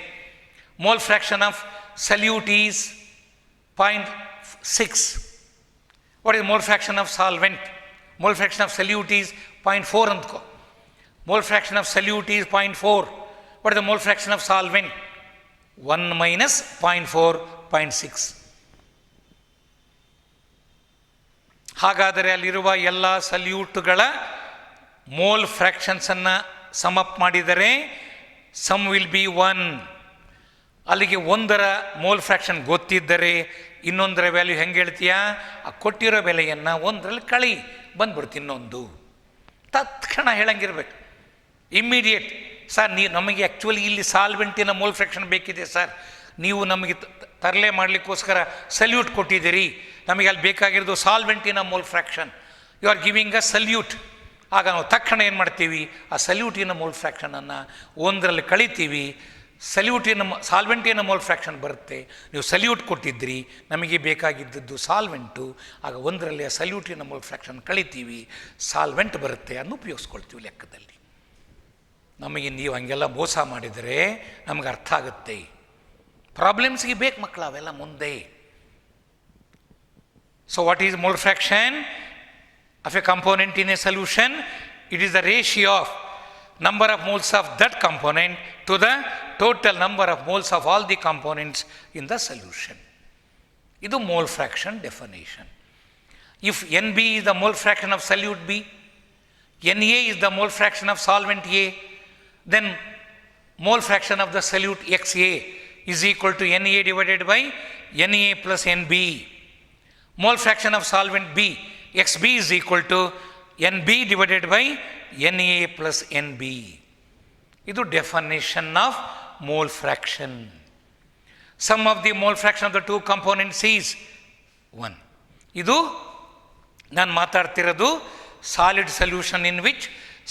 Mole fraction of solute is 0.6. What is mole fraction of solvent? Mole fraction of solute is 0.4 ಅಂದ್ಕೋ. Mole fraction of solute is 0.4. What is the mole fraction of solvent? 1 - 0.4 0.6. ಹಾಗಾದರೆ ಅಲ್ಲಿರುವ ಎಲ್ಲ ಸಲ್ಯೂಟ್ಗಳ ಮೋಲ್ ಫ್ರ್ಯಾಕ್ಷನ್ಸನ್ನು ಸಮಪ್ ಮಾಡಿದರೆ ಸಮ್ ವಿಲ್ ಬಿ 1. ಅಲ್ಲಿಗೆ ಒಂದರ ಮೋಲ್ ಫ್ರ್ಯಾಕ್ಷನ್ ಗೊತ್ತಿದ್ದರೆ ಇನ್ನೊಂದರ ವ್ಯಾಲ್ಯೂ ಹೆಂಗೆ ಹೇಳ್ತೀಯಾ? ಆ ಕೊಟ್ಟಿರೋ ಬೆಲೆಯನ್ನು ಒಂದರಲ್ಲಿ ಕಳಿ ಬಂದ್ಬಿಡ್ತು ಇನ್ನೊಂದು. ತತ್ಕ್ಷಣ ಹೇಳಂಗಿರ್ಬೇಕು, ಇಮ್ಮಿಡಿಯೇಟ್. ಸರ್ ನಮಗೆ ಆ್ಯಕ್ಚುಲಿ ಇಲ್ಲಿ ಸಾಲ್ವೆಂಟಿನ ಮೋಲ್ ಫ್ರ್ಯಾಕ್ಷನ್ ಬೇಕಿದೆ ಸರ್, ನೀವು ನಮಗೆ ತರಲೆ ಮಾಡಲಿಕ್ಕೋಸ್ಕರ ಸಲ್ಯೂಟ್ ಕೊಟ್ಟಿದ್ದೀರಿ, ನಮಗೆ ಅಲ್ಲಿ ಬೇಕಾಗಿರೋದು ಸಾಲ್ವೆಂಟಿನ mole fraction. You are giving a solute. ಆಗ ನಾವು ತಕ್ಷಣ ಏನು ಮಾಡ್ತೀವಿ? ಆ ಸಲ್ಯೂಟಿನ ಮೋಲ್ ಫ್ರ್ಯಾಕ್ಷನನ್ನು ಒಂದರಲ್ಲಿ ಕಳಿತೀವಿ. ಸಾಲ್ವೆಂಟಿನ ಮೋಲ್ ಫ್ರ್ಯಾಕ್ಷನ್ ಬರುತ್ತೆ. ನೀವು ಸಲ್ಯೂಟ್ ಕೊಟ್ಟಿದ್ರಿ, ನಮಗೆ ಬೇಕಾಗಿದ್ದದ್ದು ಸಾಲ್ವೆಂಟು. ಆಗ ಒಂದರಲ್ಲಿ ಆ ಸಲ್ಯೂಟಿನ ಮೋಲ್ ಫ್ರ್ಯಾಕ್ಷನ್ ಕಳಿತೀವಿ, ಸಾಲ್ವೆಂಟ್ ಬರುತ್ತೆ, ಅದನ್ನು ಉಪಯೋಗಿಸ್ಕೊಳ್ತೀವಿ ಲೆಕ್ಕದಲ್ಲಿ. ನಮಗೆ ನೀವು ಹಂಗೆಲ್ಲ ಮೋಸ ಮಾಡಿದರೆ ನಮಗೆ ಅರ್ಥ ಆಗುತ್ತೆ. ಪ್ರಾಬ್ಲಮ್ಸ್ಗೆ ಬೇಕು ಮಕ್ಕಳು ಅವೆಲ್ಲ ಮುಂದೆ. So what is mole fraction of a component in a solution? It is the ratio of number of moles of that component to the total number of moles of all the components in the solution. Idu mole fraction definition. If Nb is the mole fraction of solute B, Na is the mole fraction of solvent A, then mole fraction of the solute Xa is equal to Na divided by Na plus Nb. Mole fraction of solvent B, Xb is equal to Nb divided by Na plus Nb. Idu definition of mole fraction. Sum of the mole fraction of the two components is 1. Idu ನಾನು ಮಾತಾಡ್ತಿರೋದು solid solution in which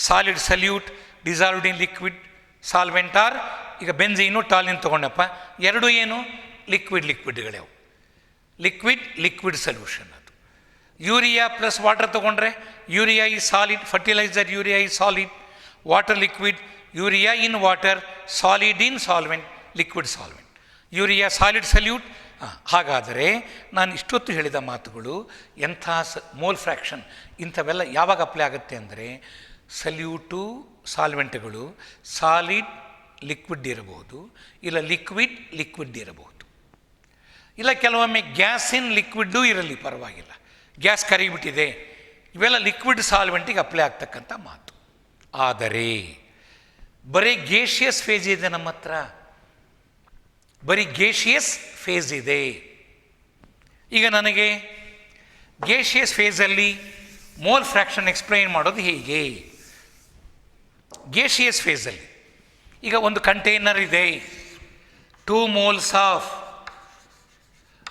solid solute dissolved in liquid solvent are. ಈಗ ಬೆನ್ಝೀನು ಟಾಲಿನ್ ತೊಗೊಂಡಪ್ಪ, ಎರಡು ಏನು ಲಿಕ್ವಿಡ್ಗಳವು. ಲಿಕ್ವಿಡ್ ಸೊಲ್ಯೂಷನ್ ಅದು. ಯೂರಿಯಾ ಪ್ಲಸ್ ವಾಟರ್ ತೊಗೊಂಡ್ರೆ ಯೂರಿಯಾ ಈ ಸಾಲಿಡ್, ಫರ್ಟಿಲೈಸರ್ ಯೂರಿಯಾ ಈ solid, water liquid, urea in water, solid in solvent, liquid solvent. Urea solid solute. ಹಾಗಾದರೆ ನಾನು ಇಷ್ಟೊತ್ತು ಹೇಳಿದ ಮಾತುಗಳು ಎಂಥ ಮೋಲ್ ಫ್ರ್ಯಾಕ್ಷನ್ ಇಂಥವೆಲ್ಲ ಯಾವಾಗ ಅಪ್ಲೈ ಆಗುತ್ತೆ ಅಂದರೆ ಸಲ್ಯೂಟು ಸಾಲ್ವೆಂಟ್ಗಳು ಸಾಲಿಡ್ ಲಿಕ್ವಿಡ್ ಇರಬಹುದು, ಇಲ್ಲ ಲಿಕ್ವಿಡ್ ಇರಬಹುದು, ಇಲ್ಲ ಕೆಲವೊಮ್ಮೆ ಗ್ಯಾಸ್ ಇನ್ ಲಿಕ್ವಿಡ್ಡೂ ಇರಲಿ ಪರವಾಗಿಲ್ಲ, ಗ್ಯಾಸ್ ಕರಿಬಿಟ್ಟಿದೆ, ಇವೆಲ್ಲ ಲಿಕ್ವಿಡ್ ಸಾಲ್ವೆಂಟಿಗೆ ಅಪ್ಲೈ ಆಗ್ತಕ್ಕಂಥ ಮಾತು. ಆದರೆ ಬರೀ ಗೇಷಿಯಸ್ ಫೇಸ್ ಇದೆ ನಮ್ಮ ಹತ್ರ, ಬರೀ ಗೇಷಿಯಸ್ ಫೇಸ್ ಇದೆ. ಈಗ ನನಗೆ ಗೇಷಿಯಸ್ ಫೇಸಲ್ಲಿ ಮೋಲ್ ಫ್ರ್ಯಾಕ್ಷನ್ ಎಕ್ಸ್ಪ್ಲೈನ್ ಮಾಡೋದು ಹೇಗೆ? ಗೇಷಿಯಸ್ ಫೇಸಲ್ಲಿ ಈಗ ಒಂದು ಕಂಟೈನರ್ ಇದೆ, 2 moles of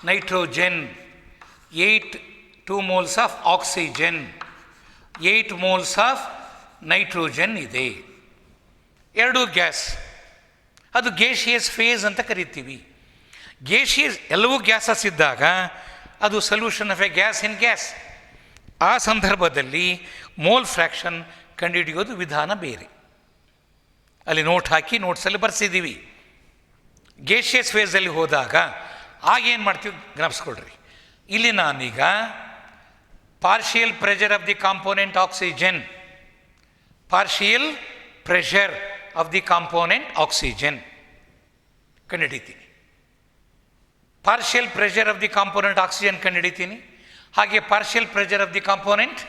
nitrogen, 2 moles of oxygen, 8 moles of nitrogen ಇದೆ, ಎರಡೂ ಗ್ಯಾಸ್. ಅದು ಗೇಷಿಯಸ್ ಫೇಸ್ ಅಂತ ಕರಿತೀವಿ. ಗೇಷಿಯಸ್ ಎಲ್ಲವೂ ಗ್ಯಾಸಸ್ ಇದ್ದಾಗ ಅದು solution of A gas in gas. ಆ ಸಂದರ್ಭದಲ್ಲಿ ಮೋಲ್ ಫ್ರ್ಯಾಕ್ಷನ್ ಕಂಡುಹಿಡಿಯೋದು ವಿಧಾನ ಬೇರೆ. ಅಲ್ಲಿ ನೋಟ್ ಹಾಕಿ ನೋಟ್ಸಲ್ಲಿ ಬರ್ಸಿದ್ದೀವಿ. ಗೇಷಿಯಸ್ ಫೇಸಲ್ಲಿ ಹೋದಾಗ ಆಗೇನು ಮಾಡ್ತೀವಿ ಜ್ಞಾಪಿಸ್ಕೊಳ್ರಿ. ಇಲ್ಲಿ ನಾನೀಗ partial pressure of the component oxygen, partial pressure of the component oxygen ಕಂಡುಹಿಡಿತೀನಿ, partial pressure of the component oxygen ಕಂಡುಹಿಡಿತೀನಿ, ಹಾಗೆ partial pressure of the component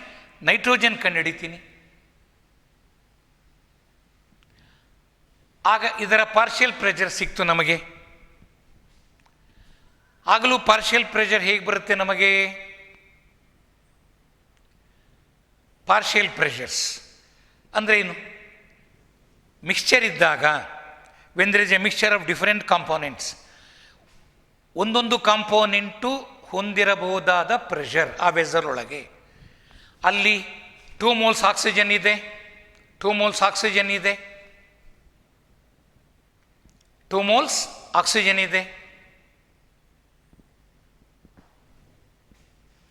nitrogen ಕಂಡುಹಿಡಿತೀನಿ. ಆಗ ಇದರ ಪಾರ್ಷಿಯಲ್ ಪ್ರೆಷರ್ ಸಿಕ್ತು ನಮಗೆ. ಆಗಲೂ ಪಾರ್ಷಿಯಲ್ ಪ್ರೆಷರ್ ಹೇಗೆ ಬರುತ್ತೆ ನಮಗೆ? ಪಾರ್ಷಿಯಲ್ ಪ್ರೆಷರ್ಸ್ ಅಂದರೆ ಏನು? ಮಿಕ್ಸ್ಚರ್ ಇದ್ದಾಗ, when there is a mixture of different components, ಒಂದೊಂದು ಕಾಂಪೋನೆಂಟು ಹೊಂದಿರಬಹುದಾದ ಪ್ರೆಷರ್ ಆ ವೆಸಲ್ ಒಳಗೆ. ಅಲ್ಲಿ 2 moles ಆಕ್ಸಿಜನ್ ಇದೆ, 2 moles ಆಕ್ಸಿಜನ್ ಇದೆ, 2 moles ಆಕ್ಸಿಜನ್ ಇದೆ,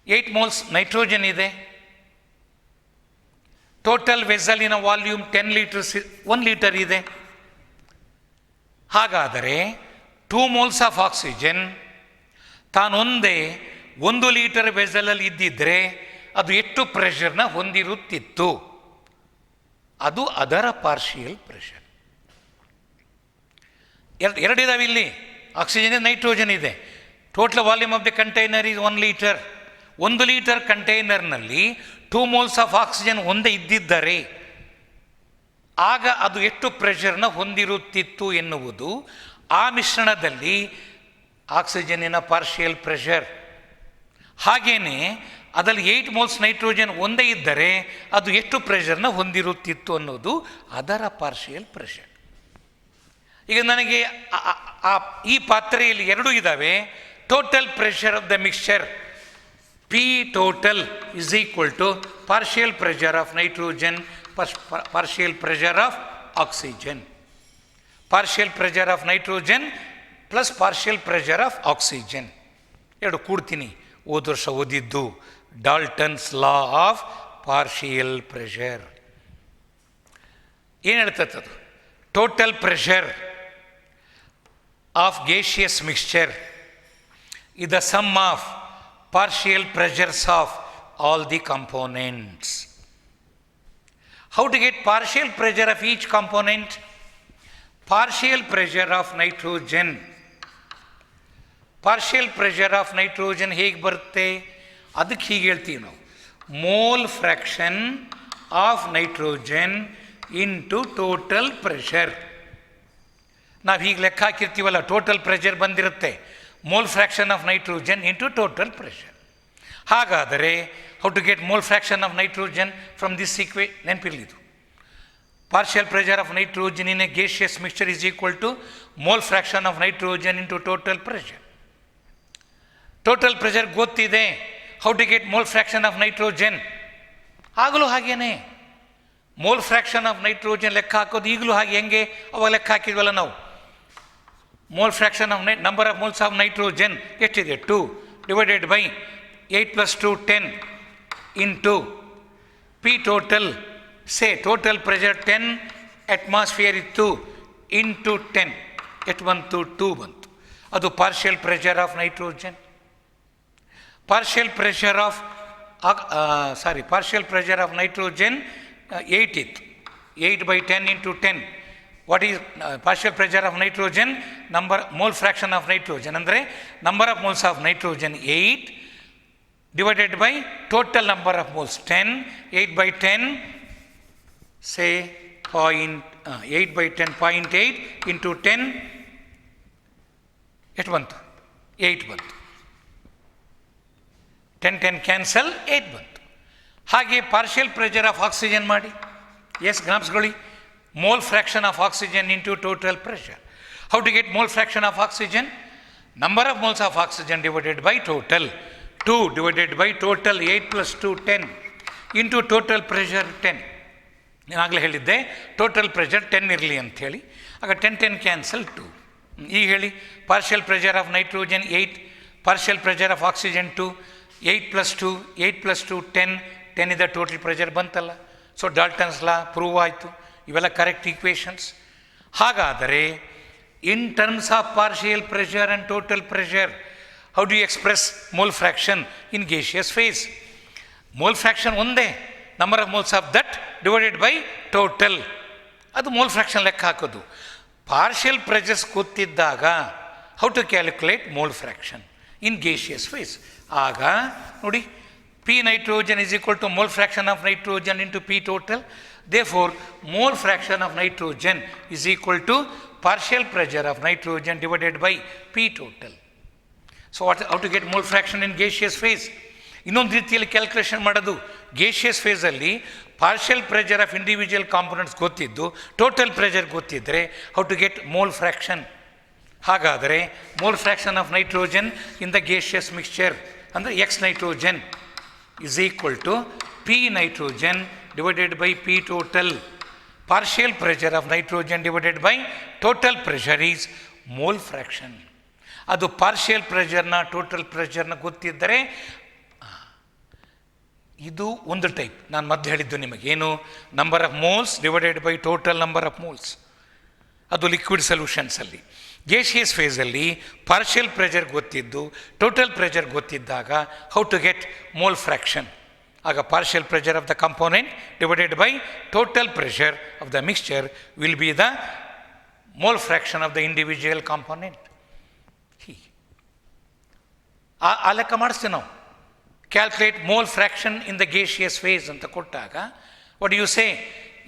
8 moles ನೈಟ್ರೋಜನ್ ಇದೆ. ಟೋಟಲ್ ವೆಸಲಿನ ವಾಲ್ಯೂಮ್ 10 ಲೀಟರ್ಸ್, 1 ಲೀಟರ್ ಇದೆ. ಹಾಗಾದರೆ 2 moles ಆಫ್ ಆಕ್ಸಿಜನ್ ತಾನೊಂದೇ 1 ಲೀಟರ್ ವೆಸಲಲ್ಲಿ ಇದ್ದಿದ್ದರೆ ಅದು ಎಷ್ಟು ಪ್ರೆಷರ್ನ ಹೊಂದಿರುತ್ತಿತ್ತು? ಅದು ಅದರ ಪಾರ್ಷಿಯಲ್ ಪ್ರೆಷರ್. ಎರಡಿದಾವೆ ಇಲ್ಲಿ, ಆಕ್ಸಿಜನ್ ಇದೆ, ನೈಟ್ರೋಜನ್ ಇದೆ. Total volume of the container is 1 litre. 1 litre ಕಂಟೈನರ್ನಲ್ಲಿ 2 moles ಆಫ್ ಆಕ್ಸಿಜನ್ ಒಂದೇ ಇದ್ದಿದ್ದರೆ ಆಗ ಅದು ಎಷ್ಟು ಪ್ರೆಷರ್ನ ಹೊಂದಿರುತ್ತಿತ್ತು ಎನ್ನುವುದು ಆ ಮಿಶ್ರಣದಲ್ಲಿ ಆಕ್ಸಿಜನ್ನಿನ ಪಾರ್ಷಿಯಲ್ ಪ್ರೆಷರ್. ಹಾಗೆಯೇ ಅದರಲ್ಲಿ 8 moles ನೈಟ್ರೋಜನ್ ಒಂದೇ ಇದ್ದರೆ ಅದು ಎಷ್ಟು ಪ್ರೆಷರ್ನ ಹೊಂದಿರುತ್ತಿತ್ತು ಅನ್ನೋದು ಅದರ ಪಾರ್ಷಿಯಲ್ ಪ್ರೆಷರ್. ಈಗ ನನಗೆ ಈ ಪಾತ್ರೆಯಲ್ಲಿ ಎರಡೂ ಇದ್ದಾವೆ. Total pressure of the mixture P total is equal to partial pressure of nitrogen, partial pressure of oxygen. Partial pressure of nitrogen plus partial pressure of oxygen. ಎರಡು ಕೂಡ್ತೀನಿ. ಹೋದ ವರ್ಷ ಓದಿದ್ದು ಡಾಲ್ಟನ್ಸ್ ಲಾ ಆಫ್ ಪಾರ್ಷಿಯಲ್ ಪ್ರೆಷರ್. ಏನು ಹೇಳ್ತದೆ ಅದು? Total pressure of gaseous mixture is the sum of partial pressures of all the components. How to get partial pressure of each component? Partial pressure of nitrogen. Partial pressure of nitrogen ಹೇಗೆ ಬರುತ್ತೆ? ಅದಕ್ಕೆ ಹೀಗೆ ಹೇಳ್ತೀವಿ ನಾವು, mole fraction of nitrogen into total pressure. ನಾವು ಹೀಗೆ ಲೆಕ್ಕ ಹಾಕಿರ್ತೀವಲ್ಲ, ಟೋಟಲ್ ಪ್ರೆಷರ್ ಬಂದಿರುತ್ತೆ, mole fraction of nitrogen into total pressure. ಹಾಗಾದರೆ how to get mole fraction of nitrogen from this ನೆನಪಿರಲಿದು. Partial pressure of nitrogen in a gaseous mixture is equal to mole fraction of nitrogen into total pressure. Total pressure ಗೊತ್ತಿದೆ, how to get mole fraction of nitrogen. ಆಗಲೂ ಹಾಗೇನೆ ಮೋಲ್ ಫ್ರ್ಯಾಕ್ಷನ್ ಆಫ್ ನೈಟ್ರೋಜನ್ ಲೆಕ್ಕ ಹಾಕೋದು ಈಗಲೂ ಹಾಗೆ. ಹೆಂಗೆ ಅವಾಗ ಲೆಕ್ಕ ಹಾಕಿದ್ವಲ್ಲ ನಾವು, mole fraction of number of moles of nitrogen ಎಷ್ಟಿದೆ? 2 divided by 8 + 2 10, into P total, say total pressure 10 atmosphere ಇತ್ತು into 10, ಎಷ್ಟು ಬಂತು? 2 ಬಂತು. ಅದು partial pressure of nitrogen. Partial pressure of nitrogen 8 ಇತ್ತು. 8/10 into 10. What is partial pressure of nitrogen? Mole fraction of nitrogen. ಅಂದರೆ number of moles of nitrogen 8 divided by total number of moles 10. 8/10 say 8/10 0.8 into 10 ಎಷ್ಟು ಬಂತು? 8 ಬಂತು. 10 ಕ್ಯಾನ್ಸಲ್, 8 ಬಂತು. ಹಾಗೆ ಪಾರ್ಷಿಯಲ್ ಪ್ರೆಷರ್ ಆಫ್ ಆಕ್ಸಿಜನ್ ಮಾಡಿ. ಎಸ್ ಜ್ಞಾಪಿಸ್ಕೊಳ್ಳಿ, mole fraction of oxygen into total pressure. How to get mole fraction of oxygen? Number of moles of oxygen divided by total. 2 divided by total 8 plus 2 10 into total pressure 10. ನಾನು ಆಗಲೇ ಹೇಳಿದ್ದೆ ಟೋಟಲ್ ಪ್ರೆಷರ್ 10 ಇರಲಿ ಅಂಥೇಳಿ. ಆಗ 10 ಕ್ಯಾನ್ಸಲ್ 2. ಈಗ ಹೇಳಿ, partial pressure of nitrogen 8, partial pressure of oxygen 2, 8 plus 2 10, 10 ಇದೆ ಟೋಟಲ್ ಪ್ರೆಷರ್ ಬಂತಲ್ಲ. ಸೊ ಡಾಲ್ಟನ್ಸ್ ಲಾ ಪ್ರೂವ್ ಆಯಿತು. ಇವೆಲ್ಲ ಕರೆಕ್ಟ್ ಈಕ್ವೇಷನ್ಸ್. ಹಾಗಾದರೆ in terms of partial pressure and total pressure, how do you express mole fraction in gaseous phase? Mole fraction ಒಂದೇ, number of moles of that divided by total. ಅದು ಮೋಲ್ ಫ್ರ್ಯಾಕ್ಷನ್ ಲೆಕ್ಕ ಹಾಕೋದು. ಪಾರ್ಷಿಯಲ್ ಪ್ರೆಷರ್ಸ್ ಗೊತ್ತಿದ್ದಾಗ how to calculate mole fraction in gaseous face? ಆಗ ನೋಡಿ, P nitrogen is equal to mole fraction of nitrogen into P total. Therefore, mole fraction of nitrogen is equal to partial pressure of nitrogen divided by P total. So, how to get mole fraction in gaseous phase? ಇನ್ನೊಂದು ರೀತಿಯಲ್ಲಿ ಕ್ಯಾಲ್ಕುಲೇಷನ್ ಮಾಡೋದು. ಗೇಷಿಯಸ್ ಫೇಸಲ್ಲಿ partial pressure of individual components ಗೊತ್ತಿದ್ದು ಟೋಟಲ್ ಪ್ರೆಷರ್ ಗೊತ್ತಿದ್ದರೆ how to get mole fraction? ಹಾಗಾದರೆ mole fraction of nitrogen in the gaseous mixture ಅಂದರೆ X nitrogen is equal to P nitrogen divided by P total. Partial pressure of nitrogen divided by total pressure is mole fraction. ಅದು ಪಾರ್ಷಿಯಲ್ ಪ್ರೆಷರ್ನ ಟೋಟಲ್ ಪ್ರೆಷರ್ನ ಗೊತ್ತಿದ್ದರೆ, ಇದು ಒಂದು ಟೈಪ್. ನಾನು ಮೊದಲು ಹೇಳಿದ್ದು ನಿಮಗೆ ಏನು, number of moles divided by total number of moles. ಅದು ಲಿಕ್ವಿಡ್ ಸೊಲ್ಯೂಷನ್ಸಲ್ಲಿ. ಗೇಷಿಯಸ್ ಫೇಸಲ್ಲಿ ಪಾರ್ಷಿಯಲ್ ಪ್ರೆಷರ್ ಗೊತ್ತಿದ್ದು ಟೋಟಲ್ ಪ್ರೆಷರ್ ಗೊತ್ತಿದ್ದಾಗ how to get mole fraction? ಆಗ partial pressure of the component divided by total pressure of the mixture will be the mole fraction of the individual component. ಹೀಗೆ ಆ ಲೆಕ್ಕ ಮಾಡಿಸ್ತೀವಿ ನಾವು. Calculate mole fraction in the gaseous phase ಅಂತ ಕೊಟ್ಟಾಗ what you say?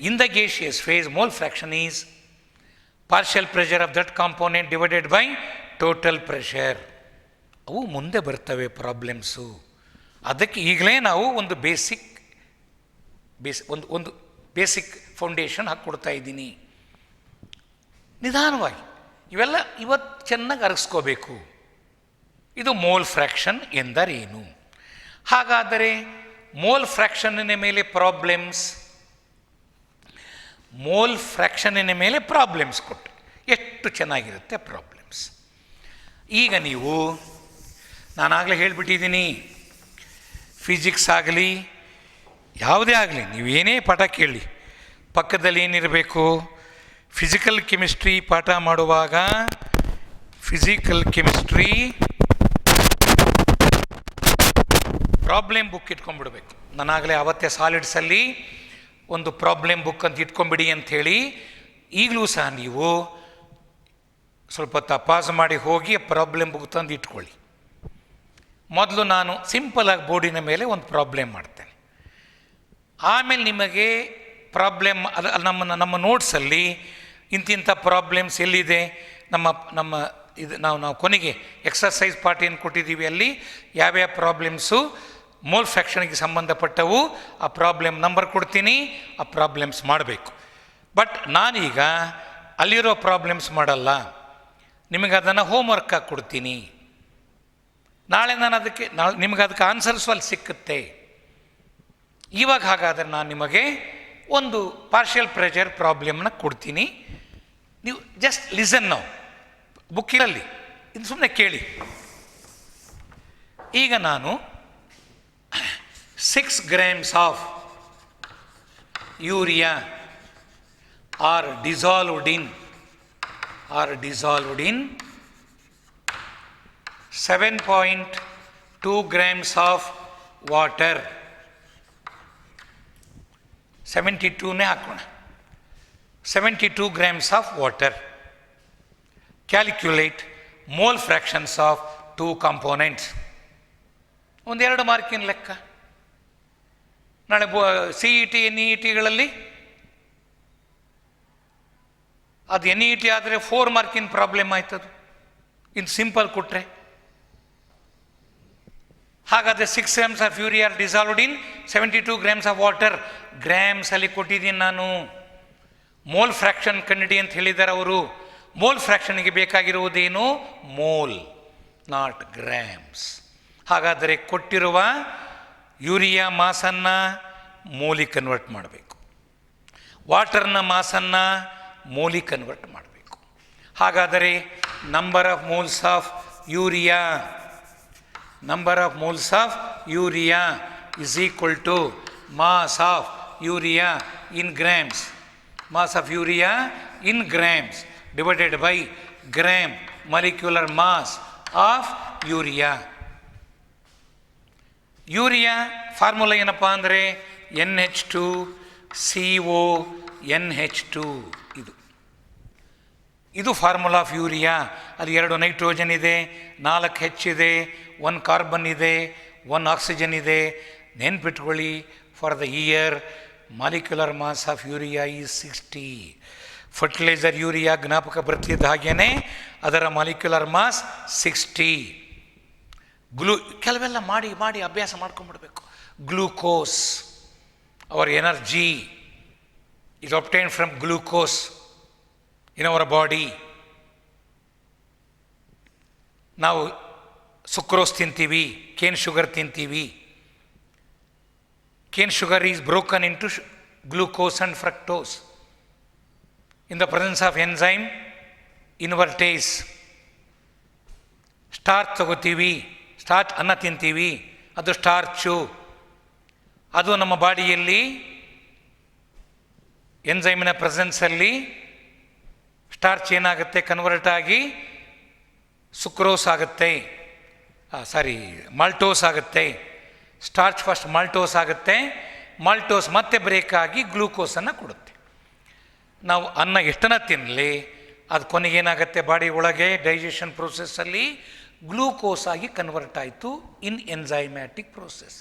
In the gaseous phase mole fraction is partial pressure of that component divided by total pressure. ಅವು ಮುಂದೆ ಬರ್ತವೆ ಪ್ರಾಬ್ಲಮ್ಸು. ಅದಕ್ಕೆ ಈಗಲೇ ನಾವು ಒಂದು ಬೇಸಿಕ್ ಫೌಂಡೇಶನ್ ಹಾಕ್ಕೊಡ್ತಾ ಇದ್ದೀನಿ. ನಿಧಾನವಾಗಿ ಇವೆಲ್ಲ ಇವತ್ತು ಚೆನ್ನಾಗಿ ಅರಗಿಸ್ಕೋಬೇಕು. ಇದು ಮೋಲ್ ಫ್ರ್ಯಾಕ್ಷನ್ ಎಂದರೇನು? ಹಾಗಾದರೆ ಮೋಲ್ ಫ್ರ್ಯಾಕ್ಷನ್ನಿನ ಮೇಲೆ ಪ್ರಾಬ್ಲಮ್ಸ್, ಮೋಲ್ ಫ್ರ್ಯಾಕ್ಷನ್ನಿನ ಮೇಲೆ ಪ್ರಾಬ್ಲಮ್ಸ್ ಕೊಟ್ಟು ಎಷ್ಟು ಚೆನ್ನಾಗಿರುತ್ತೆ ಪ್ರಾಬ್ಲಮ್ಸ್. ಈಗ ನೀವು, ನಾನಾಗಲೇ ಹೇಳಿಬಿಟ್ಟಿದ್ದೀನಿ, ಫಿಸಿಕ್ಸ್ ಆಗಲಿ ಯಾವುದೇ ಆಗಲಿ ನೀವೇನೇ ಪಾಠ ಕೇಳಿ ಪಕ್ಕದಲ್ಲಿ ಏನಿರಬೇಕು? ಫಿಸಿಕಲ್ ಕೆಮಿಸ್ಟ್ರಿ ಪಾಠ ಮಾಡುವಾಗ ಫಿಸಿಕಲ್ ಕೆಮಿಸ್ಟ್ರಿ ಪ್ರಾಬ್ಲಮ್ ಬುಕ್ ಇಟ್ಕೊಂಡ್ಬಿಡ್ಬೇಕು. ನಾನಾಗಲೇ ಅವತ್ತೇ ಸಾಲಿಡ್ಸಲ್ಲಿ ಒಂದು ಪ್ರಾಬ್ಲಮ್ ಬುಕ್ ಅಂತ ಇಟ್ಕೊಂಬಿಡಿ ಅಂಥೇಳಿ, ಈಗಲೂ ಸಹ ನೀವು ಸ್ವಲ್ಪ ತಪಾಸು ಮಾಡಿ ಹೋಗಿ ಪ್ರಾಬ್ಲಮ್ ಬುಕ್ ತಂದು ಇಟ್ಕೊಳ್ಳಿ. ಮೊದಲು ನಾನು ಸಿಂಪಲಾಗಿ ಬೋರ್ಡಿನ ಮೇಲೆ ಒಂದು ಪ್ರಾಬ್ಲಮ್ ಮಾಡ್ತೇನೆ. ಆಮೇಲೆ ನಿಮಗೆ ಪ್ರಾಬ್ಲಮ್ ನಮ್ಮ ನೋಟ್ಸಲ್ಲಿ ಇಂತಿಂಥ ಪ್ರಾಬ್ಲಮ್ಸ್ ಎಲ್ಲಿದೆ, ನಮ್ಮ ಇದು ನಾವು ಕೊನೆಗೆ ಎಕ್ಸರ್ಸೈಸ್ ಪಾರ್ಟ್ ಏನು ಕೊಟ್ಟಿದ್ದೀವಿ ಅಲ್ಲಿ ಯಾವ್ಯಾವ ಪ್ರಾಬ್ಲಮ್ಸು ಮೋಲ್ ಫ್ರ್ಯಾಕ್ಷನ್ಗೆ ಸಂಬಂಧಪಟ್ಟವು, ಆ ಪ್ರಾಬ್ಲಮ್ ನಂಬರ್ ಕೊಡ್ತೀನಿ, ಆ ಪ್ರಾಬ್ಲಮ್ಸ್ ಮಾಡಬೇಕು. ಬಟ್ ನಾನೀಗ ಅಲ್ಲಿರೋ ಪ್ರಾಬ್ಲಮ್ಸ್ ಮಾಡಲ್ಲ, ನಿಮಗೆ ಅದನ್ನು ಹೋಮ್ವರ್ಕ್ ಆಗಿ ಕೊಡ್ತೀನಿ. ನಾಳೆ ನಿಮಗೆ ಅದಕ್ಕೆ ಆನ್ಸರ್ಸು ಅಲ್ಲಿ ಸಿಕ್ಕುತ್ತೆ. ಇವಾಗ ಹಾಗಾದರೆ ನಾನು ನಿಮಗೆ ಒಂದು ಪಾರ್ಷಿಯಲ್ ಪ್ರೆಷರ್ ಪ್ರಾಬ್ಲಮ್ನ ಕೊಡ್ತೀನಿ. ನೀವು ಜಸ್ಟ್ ಲಿಸನ್ ನಾವು ಬುಕ್ಕಿನಲ್ಲಿ ಇದು ಸುಮ್ಮನೆ ಕೇಳಿ. ಈಗ ನಾನು 6 grams of urea are dissolved in 7.2 grams of water. 72ನೇ ಹಾಕೋಣ. 72 grams of water. Calculate mole fractions of two components. ಒಂದೆರಡು ಮಾರ್ಕಿನ ಲೆಕ್ಕ. ನಾಳೆ CET NEETಗಳಲ್ಲಿ ಅದು NEET ಆದರೆ 4 ಮಾರ್ಕಿನ ಪ್ರಾಬ್ಲಮ್ ಆಯ್ತದು. ಇನ್ನು ಸಿಂಪಲ್ ಕೊಟ್ಟರೆ ಹಾಗಾದರೆ 6 grams of urea are dissolved in 72 grams of water. Grams ಅಲ್ಲಿ ಕೊಟ್ಟಿದ್ದೀನಿ ನಾನು. ಮೋಲ್ ಫ್ರ್ಯಾಕ್ಷನ್ ಕಂಡಿಡಿ ಅಂತ ಹೇಳಿದ್ದಾರೆ ಅವರು. ಮೋಲ್ ಫ್ರ್ಯಾಕ್ಷನ್ಗೆ ಬೇಕಾಗಿರುವುದೇನು? Mole, not grams. ಹಾಗಾದರೆ ಕೊಟ್ಟಿರುವ ಯೂರಿಯಾ ಮಾಸನ್ನು ಮೋಲಿಗೆ ಕನ್ವರ್ಟ್ ಮಾಡಬೇಕು, ವಾಟರ್ನ ಮಾಸನ್ನು ಮೋಲಿಗೆ ಕನ್ವರ್ಟ್ ಮಾಡಬೇಕು. ಹಾಗಾದರೆ number of moles of urea is equal to mass of urea in grams. Mass of urea in grams divided by gram molecular mass of urea. Urea formula ಏನಪ್ಪ ಅಂದರೆ NH2CONH2. ಇದು ಫಾರ್ಮುಲಾ ಆಫ್ ಯೂರಿಯಾ. ಅಲ್ಲಿ 2 ನೈಟ್ರೋಜನ್ ಇದೆ, 4 H ಇದೆ, 1 ಕಾರ್ಬನ್ ಇದೆ, 1 ಆಕ್ಸಿಜನ್ ಇದೆ. ನೆನ್ಪಿಟ್ಕೊಳ್ಳಿ, for the year molecular mass of urea is 60. Fertiliser urea ಜ್ಞಾಪಕ ಬರ್ತಿದ್ದ ಹಾಗೇನೆ ಅದರ ಮಾಲಿಕ್ಯುಲರ್ ಮಾಸ್ 60. ಕೆಲವೆಲ್ಲ ಮಾಡಿ ಅಭ್ಯಾಸ ಮಾಡ್ಕೊಂಡ್ಬಿಡ್ಬೇಕು. Glucose, our energy is obtained from glucose in our body. ನಾವು ಸುಕ್ರೋಸ್ ತಿಂತೀವಿ, ಕೇನ್ ಶುಗರ್ ತಿಂತೀವಿ. Cane sugar is broken into glucose and fructose in the presence of enzyme invertase. Starch ತಗೋತೀವಿ, ಸ್ಟಾರ್ಚ್ ಅನ್ನ ತಿಂತೀವಿ, ಅದು ಸ್ಟಾರ್ಚು. ಅದು ನಮ್ಮ ಬಾಡಿಯಲ್ಲಿ ಎನ್ಸೈಮಿನ ಪ್ರೆಸೆನ್ಸಲ್ಲಿ ಸ್ಟಾರ್ಚ್ ಏನಾಗುತ್ತೆ, ಕನ್ವರ್ಟ್ ಆಗಿ ಸುಕ್ರೋಸ್ ಆಗುತ್ತೆ, ಮಾಲ್ಟೋಸ್ ಆಗುತ್ತೆ. ಸ್ಟಾರ್ಚ್ ಫಸ್ಟ್ ಮಾಲ್ಟೋಸ್ ಆಗುತ್ತೆ, ಮಾಲ್ಟೋಸ್ ಮತ್ತೆ ಬ್ರೇಕ್ ಆಗಿ ಗ್ಲೂಕೋಸನ್ನು ಕೊಡುತ್ತೆ. ನಾವು ಅನ್ನ ಎಷ್ಟನ್ನ ತಿನ್ನಲಿ, ಅದು ಕೊನೆಗೇನಾಗುತ್ತೆ, ಬಾಡಿ ಒಳಗೆ ಡೈಜೆಷನ್ ಪ್ರೋಸೆಸ್ಸಲ್ಲಿ ಗ್ಲೂಕೋಸ್ ಆಗಿ ಕನ್ವರ್ಟ್ ಆಯಿತು ಇನ್ ಎನ್ಸೈಮ್ಯಾಟಿಕ್ ಪ್ರೋಸೆಸ್.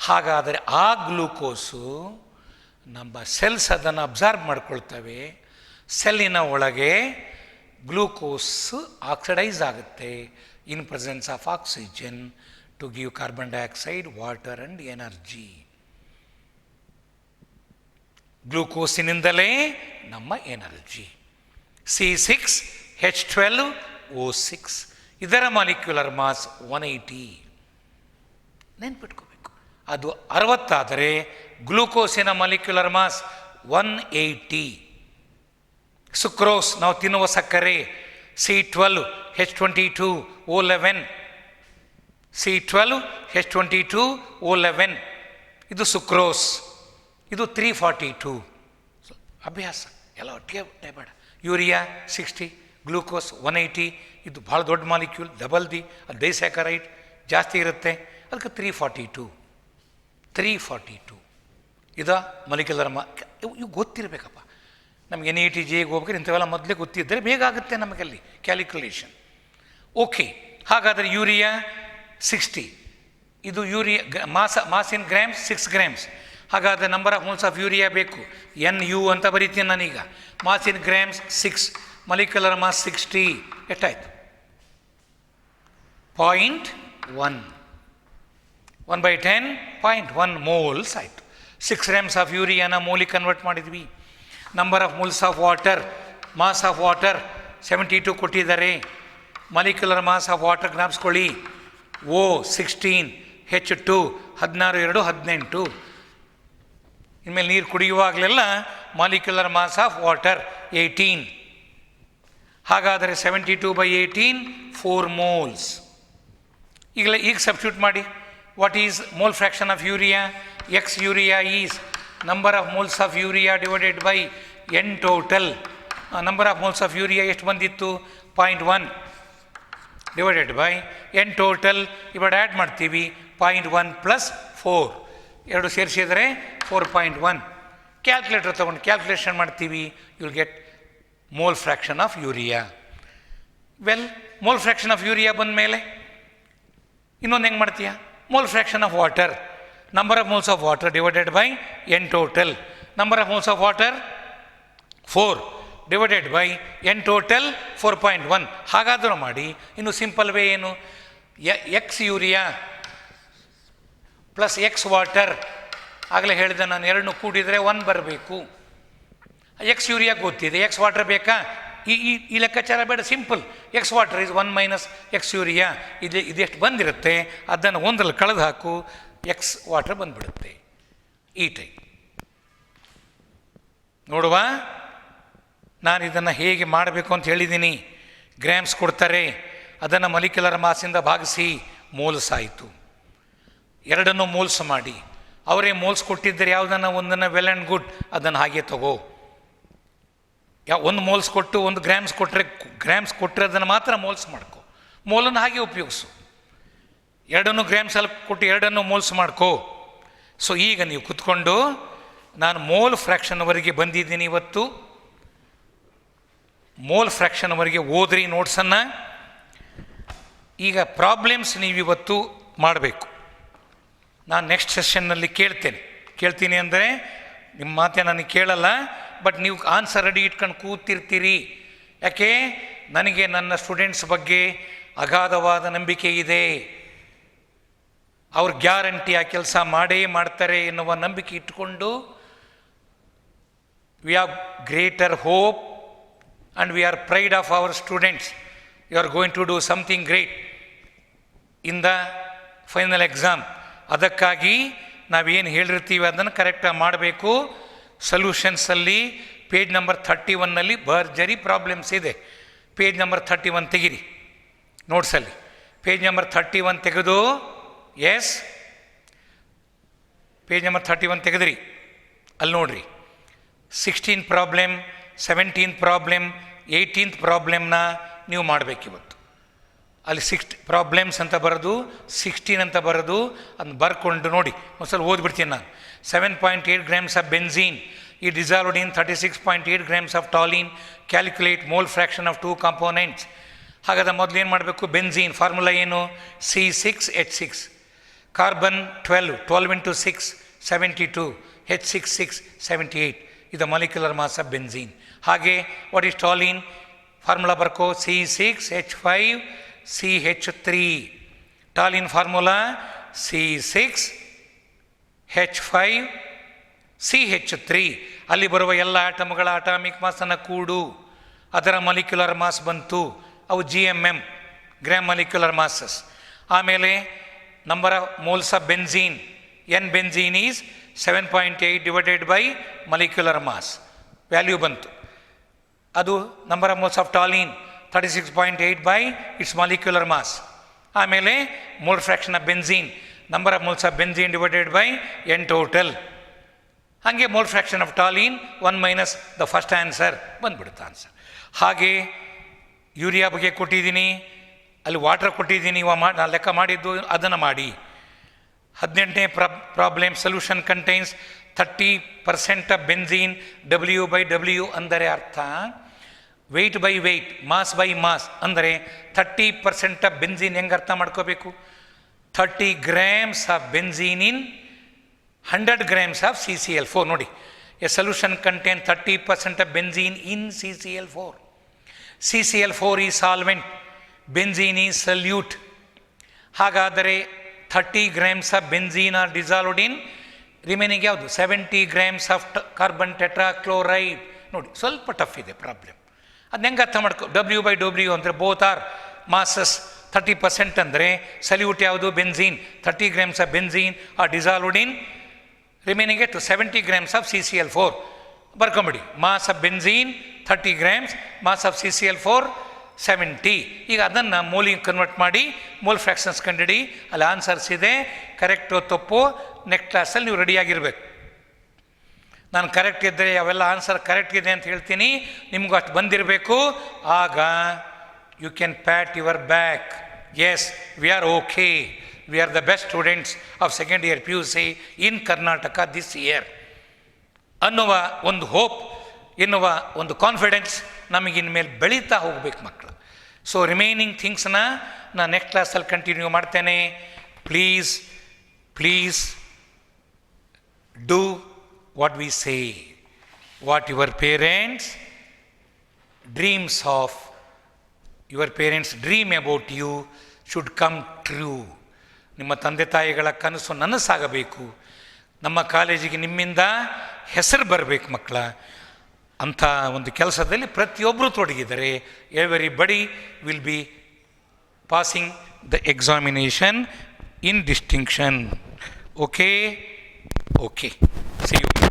ಹಾಗಾದರೆ ಆ ಗ್ಲೂಕೋಸು ನಮ್ಮ ಸೆಲ್ಸ್ ಅದನ್ನು ಅಬ್ಸಾರ್ಬ್ ಮಾಡ್ಕೊಳ್ತವೆ. ಸೆಲ್ಲಿನ ಒಳಗೆ ಗ್ಲೂಕೋಸ್ ಆಕ್ಸಿಡೈಸ್ ಆಗುತ್ತೆ in presence of oxygen to give carbon dioxide, water and energy. ಗ್ಲೂಕೋಸಿನಿಂದಲೇ ನಮ್ಮ ಎನರ್ಜಿ. C6H12O6 ಇದರ ಮಾಲಿಕ್ಯುಲರ್ ಮಾಸ್ 180. ನೆನ್ಪಿಟ್ಕೋಬೇಕು. ಅದು 60 ಆದರೆ ಗ್ಲೂಕೋಸಿನ ಮಾಲಿಕ್ಯುಲರ್ ಮಾಸ್ 180. ಸುಕ್ರೋಸ್ ನಾವು ತಿನ್ನುವ ಸಕ್ಕರೆ C12H22O11. C12H22O11 ಇದು ಸುಕ್ರೋಸ್, ಇದು 342. ಅಭ್ಯಾಸ ಎಲ್ಲ ಒಟ್ಟಿಗೆ ಬೇಡ. Urea 60, glucose 180. ಇದು ಭಾಳ ದೊಡ್ಡ ಮಾಲಿಕ್ಯೂಲ್, ಡಬಲ್ದಿ. ಅದು ಡೈಸ್ಯಾಕರೈಡ್ ಜಾಸ್ತಿ ಇರುತ್ತೆ, ಅದಕ್ಕೆ 342 ಇದು ಮಾಲಿಕ್ಯುಲರ್ ಇವು ಗೊತ್ತಿರಬೇಕಪ್ಪ ನಮಗೆ. NET JEEಗೆ ಹೋಗ್ಬೇಕಾದ್ರೆ ಇಂಥವೆಲ್ಲ ಮೊದಲೇ ಗೊತ್ತಿದ್ದರೆ ಬೇಗ ಆಗುತ್ತೆ ನಮಗಲ್ಲಿ ಕ್ಯಾಲ್ಕುಲೇಷನ್. ಓಕೆ, ಹಾಗಾದರೆ ಯೂರಿಯಾ 60, ಇದು urea mass in grams 6 grams. ಹಾಗಾದರೆ number of moles of urea ಬೇಕು, NU ಅಂತ ಬರೀತೀನಿ ನಾನೀಗ. Mass in grams 6, molecular mass 60. ಎಷ್ಟಾಯಿತು? 0.1 1/10 0.1 ಮೋಲ್ಸ್ ಆಯಿತು. 6 grams ಆಫ್ ಯೂರಿಯಾನ ಮೋಲಿಗೆ ಕನ್ವರ್ಟ್ ಮಾಡಿದ್ವಿ. Number of moles of water, mass of water 72 ಕೊಟ್ಟಿದ್ದಾರೆ. ಮಾಲಿಕ್ಯುಲರ್ ಮಾಸ್ ಆಫ್ ವಾಟರ್ ಜ್ಞಾಪಿಸ್ಕೊಳ್ಳಿ, O16, H2 16 2 18. ಇನ್ಮೇಲೆ ನೀರು ಕುಡಿಯುವಾಗಲೆಲ್ಲ ಮಾಲಿಕ್ಯುಲರ್ ಮಾಸ್ ಆಫ್ ವಾಟರ್ 18. ಹಾಗಾದರೆ 72/18 4 moles. ಈಗ ಸಬ್ಸ್ಟಿಟ್ಯೂಟ್ ಮಾಡಿ. What is mole fraction of urea? X urea is number of moles of urea divided by N total. Number of moles of urea ಎಷ್ಟು ಬಂದಿತ್ತು? 0.1 ಡಿವೈಡೆಡ್ ಬೈ N ಟೋಟಲ್. ಇವಾಗ ಆ್ಯಡ್ ಮಾಡ್ತೀವಿ 0.1 ಪ್ಲಸ್ 4, ಎರಡು ಸೇರಿಸಿದರೆ 4.1. ಕ್ಯಾಲ್ಕುಲೇಟರ್ ತೊಗೊಂಡು ಕ್ಯಾಲ್ಕುಲೇಷನ್ ಮಾಡ್ತೀವಿ, you will get mole fraction of urea. Well, mole fraction of urea ಬಂದ ಮೇಲೆ ಇನ್ನೊಂದು ಹೆಂಗೆ ಮಾಡ್ತೀಯ? Mole fraction of water, number of moles of water divided by N total. Number of moles of water 4 divided by N total 4.1. ಹಾಗಾದರೂ ಮಾಡಿ. ಇನ್ನು ಸಿಂಪಲ್ ವೇ ಏನು? X urea plus x water. ಆಗಲೇ ಹೇಳಿದೆ ನಾನು, ಎರಡನ್ನೂ ಕೂಡಿದರೆ 1 ಬರಬೇಕು. ಎಕ್ಸ್ ಯೂರಿಯಾ ಗೊತ್ತಿದೆ, ಎಕ್ಸ್ ವಾಟರ್ ಬೇಕಾ? ಈ ಲೆಕ್ಕಾಚಾರ ಬೇಡ, simple. X water is 1 minus X urea. ಇದೆಷ್ಟು ಬಂದಿರುತ್ತೆ ಅದನ್ನು ಒಂದರಲ್ಲಿ ಕಳೆದು ಹಾಕು, ಎಕ್ಸ್ ವಾಟರ್ ಬಂದುಬಿಡುತ್ತೆ. ಈ ಟೈಪ್ ನೋಡುವ. ನಾನು ಇದನ್ನು ಹೇಗೆ ಮಾಡಬೇಕು ಅಂತ ಹೇಳಿದ್ದೀನಿ. ಗ್ರಾಮ್ಸ್ ಕೊಡ್ತಾರೆ, ಅದನ್ನು ಮಾಲಿಕ್ಯುಲರ್ ಮಾಸಿಂದ ಭಾಗಿಸಿ ಮೋಲ್ಸ್ ಆಯಿತು. ಎರಡನ್ನು ಮೋಲ್ಸ್ ಮಾಡಿ, ಅವರೇ ಮೋಲ್ಸ್ ಕೊಟ್ಟಿದ್ದರೆ ಯಾವುದನ್ನು ಒಂದನ್ನು ವೆಲ್ ಆ್ಯಂಡ್ ಗುಡ್, ಅದನ್ನು ಹಾಗೆ ತಗೋ. ಒಂದು ಮೋಲ್ಸ್ ಕೊಟ್ಟು ಒಂದು ಗ್ರಾಮ್ಸ್ ಕೊಟ್ಟರೆ ಅದನ್ನು ಮಾತ್ರ ಮೋಲ್ಸ್ ಮಾಡ್ಕೋ, ಮೋಲನ್ನು ಹಾಗೆ ಉಪಯೋಗಿಸು. ಎರಡನ್ನು ಗ್ರಾಮ್ಸಲ್ಲಿ ಕೊಟ್ಟು ಎರಡನ್ನು ಮೋಲ್ಸ್ ಮಾಡ್ಕೋ. ಸೊ ಈಗ ನೀವು ಕೂತ್ಕೊಂಡು, ನಾನು ಮೋಲ್ ಫ್ರ್ಯಾಕ್ಷನ್ವರೆಗೆ ಬಂದಿದ್ದೀನಿ ಇವತ್ತು. ಮೋಲ್ ಫ್ರ್ಯಾಕ್ಷನ್ವರೆಗೆ ಓದ್ರಿ ನೋಟ್ಸನ್ನು. ಈಗ ಪ್ರಾಬ್ಲಮ್ಸ್ ನೀವಿವತ್ತು ಮಾಡಬೇಕು. ನಾನು ನೆಕ್ಸ್ಟ್ ಸೆಷನ್ನಲ್ಲಿ ಕೇಳ್ತೀನಿ ಅಂದರೆ ನಿಮ್ಮ ಮಾತೆ ನನಗೆ ಕೇಳಲ್ಲ, ಬಟ್ ನೀವು ಆನ್ಸರ್ ರೆಡಿ ಇಟ್ಕೊಂಡು ಕೂತಿರ್ತೀರಿ. ಯಾಕೆ? ನನಗೆ ನನ್ನ ಸ್ಟೂಡೆಂಟ್ಸ್ ಬಗ್ಗೆ ಅಗಾಧವಾದ ನಂಬಿಕೆ ಇದೆ. ಅವ್ರು ಗ್ಯಾರಂಟಿ ಆ ಕೆಲಸ ಮಾಡೇ ಮಾಡ್ತಾರೆ ಎನ್ನುವ ನಂಬಿಕೆ ಇಟ್ಟುಕೊಂಡು we have greater hope and we are proud of our students. You are going to do something great in the final exam. ಅದಕ್ಕಾಗಿ ನಾವೇನು ಹೇಳಿರ್ತೀವಿ ಅದನ್ನು ಕರೆಕ್ಟಾಗಿ ಮಾಡಬೇಕು. ಸೊಲ್ಯೂಷನ್ಸಲ್ಲಿ ಪೇಜ್ ನಂಬರ್ 31ನಲ್ಲಿ ಭರ್ಜರಿ ಪ್ರಾಬ್ಲಮ್ಸ್ ಇದೆ. ಪೇಜ್ ನಂಬರ್ 31 ತೆಗಿರಿ ನೋಟ್ಸಲ್ಲಿ. ಪೇಜ್ ನಂಬರ್ 31 ತೆಗೆದು, ಎಸ್, ಪೇಜ್ ನಂಬರ್ 31 ತೆಗೆದ್ರಿ, ಅಲ್ಲಿ ನೋಡ್ರಿ. 16 ಪ್ರಾಬ್ಲಮ್, 17 ಪ್ರಾಬ್ಲಮ್, 18th ಪ್ರಾಬ್ಲಮ್ನ ನೀವು ಮಾಡಬೇಕಿವತ್ತು. ಅಲ್ಲಿ 6 ಪ್ರಾಬ್ಲಮ್ಸ್ ಅಂತ ಬರೋದು, 16 ಅಂತ ಬರೋದು, ಅದನ್ನು ಬರ್ಕೊಂಡು ನೋಡಿ. ಒಂದ್ಸಲ ಓದ್ಬಿಡ್ತೀನಿ ನಾನು. 7.8 grams of benzene is dissolved in 36.8 grams of toluene. Calculate mole fraction of 2 components. ಹಾಗಾದ್ರೆ ಮೊದಲು ಏನು ಮಾಡಬೇಕು? ಬೆನ್ಝೀನ್ ಫಾರ್ಮುಲಾ ಏನು? C6H6. Carbon 12 into 6 72, H6 78. ಇದು ಮಾಲಿಕ್ಯುಲರ್ ಮಾಸ್ ಆಫ್ ಬೆನ್ಝೀನ್. ಹಾಗೆ ವಾಟ್ ಈಸ್ ಟಾಲಿನ್? ಫಾರ್ಮುಲಾ ಬರ್ಕೋ, C6H5CH3. Toluene formula C6H5CH3. ಅಲ್ಲಿ ಬರುವ ಎಲ್ಲ ಆಟಮ್ಗಳ ಅಟಾಮಿಕ್ ಮಾಸನ್ನು ಕೂಡು, ಅದರ ಮಾಲಿಕ್ಯುಲರ್ ಮಾಸ್ ಬಂತು. ಅವು GMM, ಗ್ರಾಮ್ ಮಾಲಿಕ್ಯುಲರ್ ಮಾಸಸ್. ಆಮೇಲೆ number of moles of benzene, N benzene is 7.8 divided by molecular mass, value ಬಂತು. ಅದು number of moles of toluene 36.8 by its molecular mass. ಆಮೇಲೆ mole fraction of benzene, number of moles of benzene divided by N total. ಹಾಗೆ mole fraction of toluene 1 minus the first answer ಬಂದ್ಬಿಡುತ್ತೆ ಆನ್ಸರ್. ಹಾಗೆ ಯೂರಿಯಾ ಬಗ್ಗೆ ಕೊಟ್ಟಿದ್ದೀನಿ, ಅಲ್ಲಿ ವಾಟರ್ ಕೊಟ್ಟಿದ್ದೀನಿ, ನಾನು ಲೆಕ್ಕ ಮಾಡಿದ್ದು ಅದನ್ನು ಮಾಡಿ. 18ನೇ problem, solution contains 30% of benzene. W/W ಅಂದರೆ ಅರ್ಥ weight by weight, mass by mass. ಅಂದರೆ 30% ಆಫ್ ಬೆನ್ಝೀನ್ ಹೆಂಗೆ ಅರ್ಥ ಮಾಡ್ಕೋಬೇಕು? 30 grams of benzene in 100 grams of CCl4. ನೋಡಿ, a solution contain 30% of benzene in CCl4. CCl4 ಈ ಸಾಲ್ವೆಂಟ್, ಬೆನ್ಝೀನ್ ಈ ಸಲ್ಯೂಟ್. ಹಾಗಾದರೆ 30 grams of benzene are dissolved in remaining ಯಾವುದು? 70 grams ಆಫ್ ಕಾರ್ಬನ್ ಟೆಟ್ರಾಕ್ಲೋರೈಡ್. ನೋಡಿ, ಸ್ವಲ್ಪ ಟಫ್ ಇದೆ ಪ್ರಾಬ್ಲಮ್. ಅದನ್ನ ಹೆಂಗೆ ಅರ್ಥ ಮಾಡ್ಕೊ? W/W ಅಂದರೆ ಬೋತ್ ಆರ್ ಮಾಸಸ್. 30% ಅಂದರೆ ಸಲ್ಯೂಟ್ ಯಾವುದು? Benzene. 30 grams of benzene are dissolved in remaining to 70 grams of CCl4. ಬರ್ಕೊಂಬಿಡಿ. Mass of benzene 30 grams, mass of CCl4 70. ಈಗ ಅದನ್ನು ಮೋಲಿಗೆ ಕನ್ವರ್ಟ್ ಮಾಡಿ ಮೋಲ್ ಫ್ರ್ಯಾಕ್ಷನ್ಸ್ ಕಂಡಿಡಿ. ಅಲ್ಲಿ ಆನ್ಸರ್ಸ್ ಇದೆ ಕರೆಕ್ಟೋ ತಪ್ಪೋ ನೆಕ್ಸ್ಟ್ ಕ್ಲಾಸಲ್ಲಿ ನೀವು ರೆಡಿಯಾಗಿರ್ಬೇಕು. ನಾನು ಕರೆಕ್ಟ್ ಇದ್ದರೆ ಅವೆಲ್ಲ ಆನ್ಸರ್ ಕರೆಕ್ಟ್ ಇದೆ ಅಂತ ಹೇಳ್ತೀನಿ, ನಿಮಗೂ ಅಷ್ಟು ಬಂದಿರಬೇಕು. ಆಗ you can pat your back. Yes, we are okay, we are the best students of second year PUC in Karnataka this year ಅನ್ನುವ ಒಂದು ಹೋಪ್, ಎನ್ನುವ ಒಂದು ಕಾನ್ಫಿಡೆನ್ಸ್ ನಮಗಿನ ಮೇಲೆ ಬೆಳೀತಾ ಹೋಗ್ಬೇಕು ಮಕ್ಕಳು. ಸೊ ರಿಮೈನಿಂಗ್ ಥಿಂಗ್ಸ್ನ ನಾನು ನೆಕ್ಸ್ಟ್ ಕ್ಲಾಸಲ್ಲಿ ಕಂಟಿನ್ಯೂ ಮಾಡ್ತೇನೆ. Please do what we say, what your parents dreams of, your parents dream about you should come true. ನಿಮ್ಮ ತಂದೆ ತಾಯಿಗಳ ಕನಸು ನನಸಾಗಬೇಕು. ನಮ್ಮ ಕಾಲೇಜಿಗೆ ನಿಮ್ಮಿಂದ ಹೆಸರು ಬರಬೇಕು ಮಕ್ಕಳ. ಅಂಥ ಒಂದು ಕೆಲಸದಲ್ಲಿ ಪ್ರತಿಯೊಬ್ಬರು ತೊಡಗಿದ್ದಾರೆ. Everybody will be passing the examination in distinction. Okay, see you.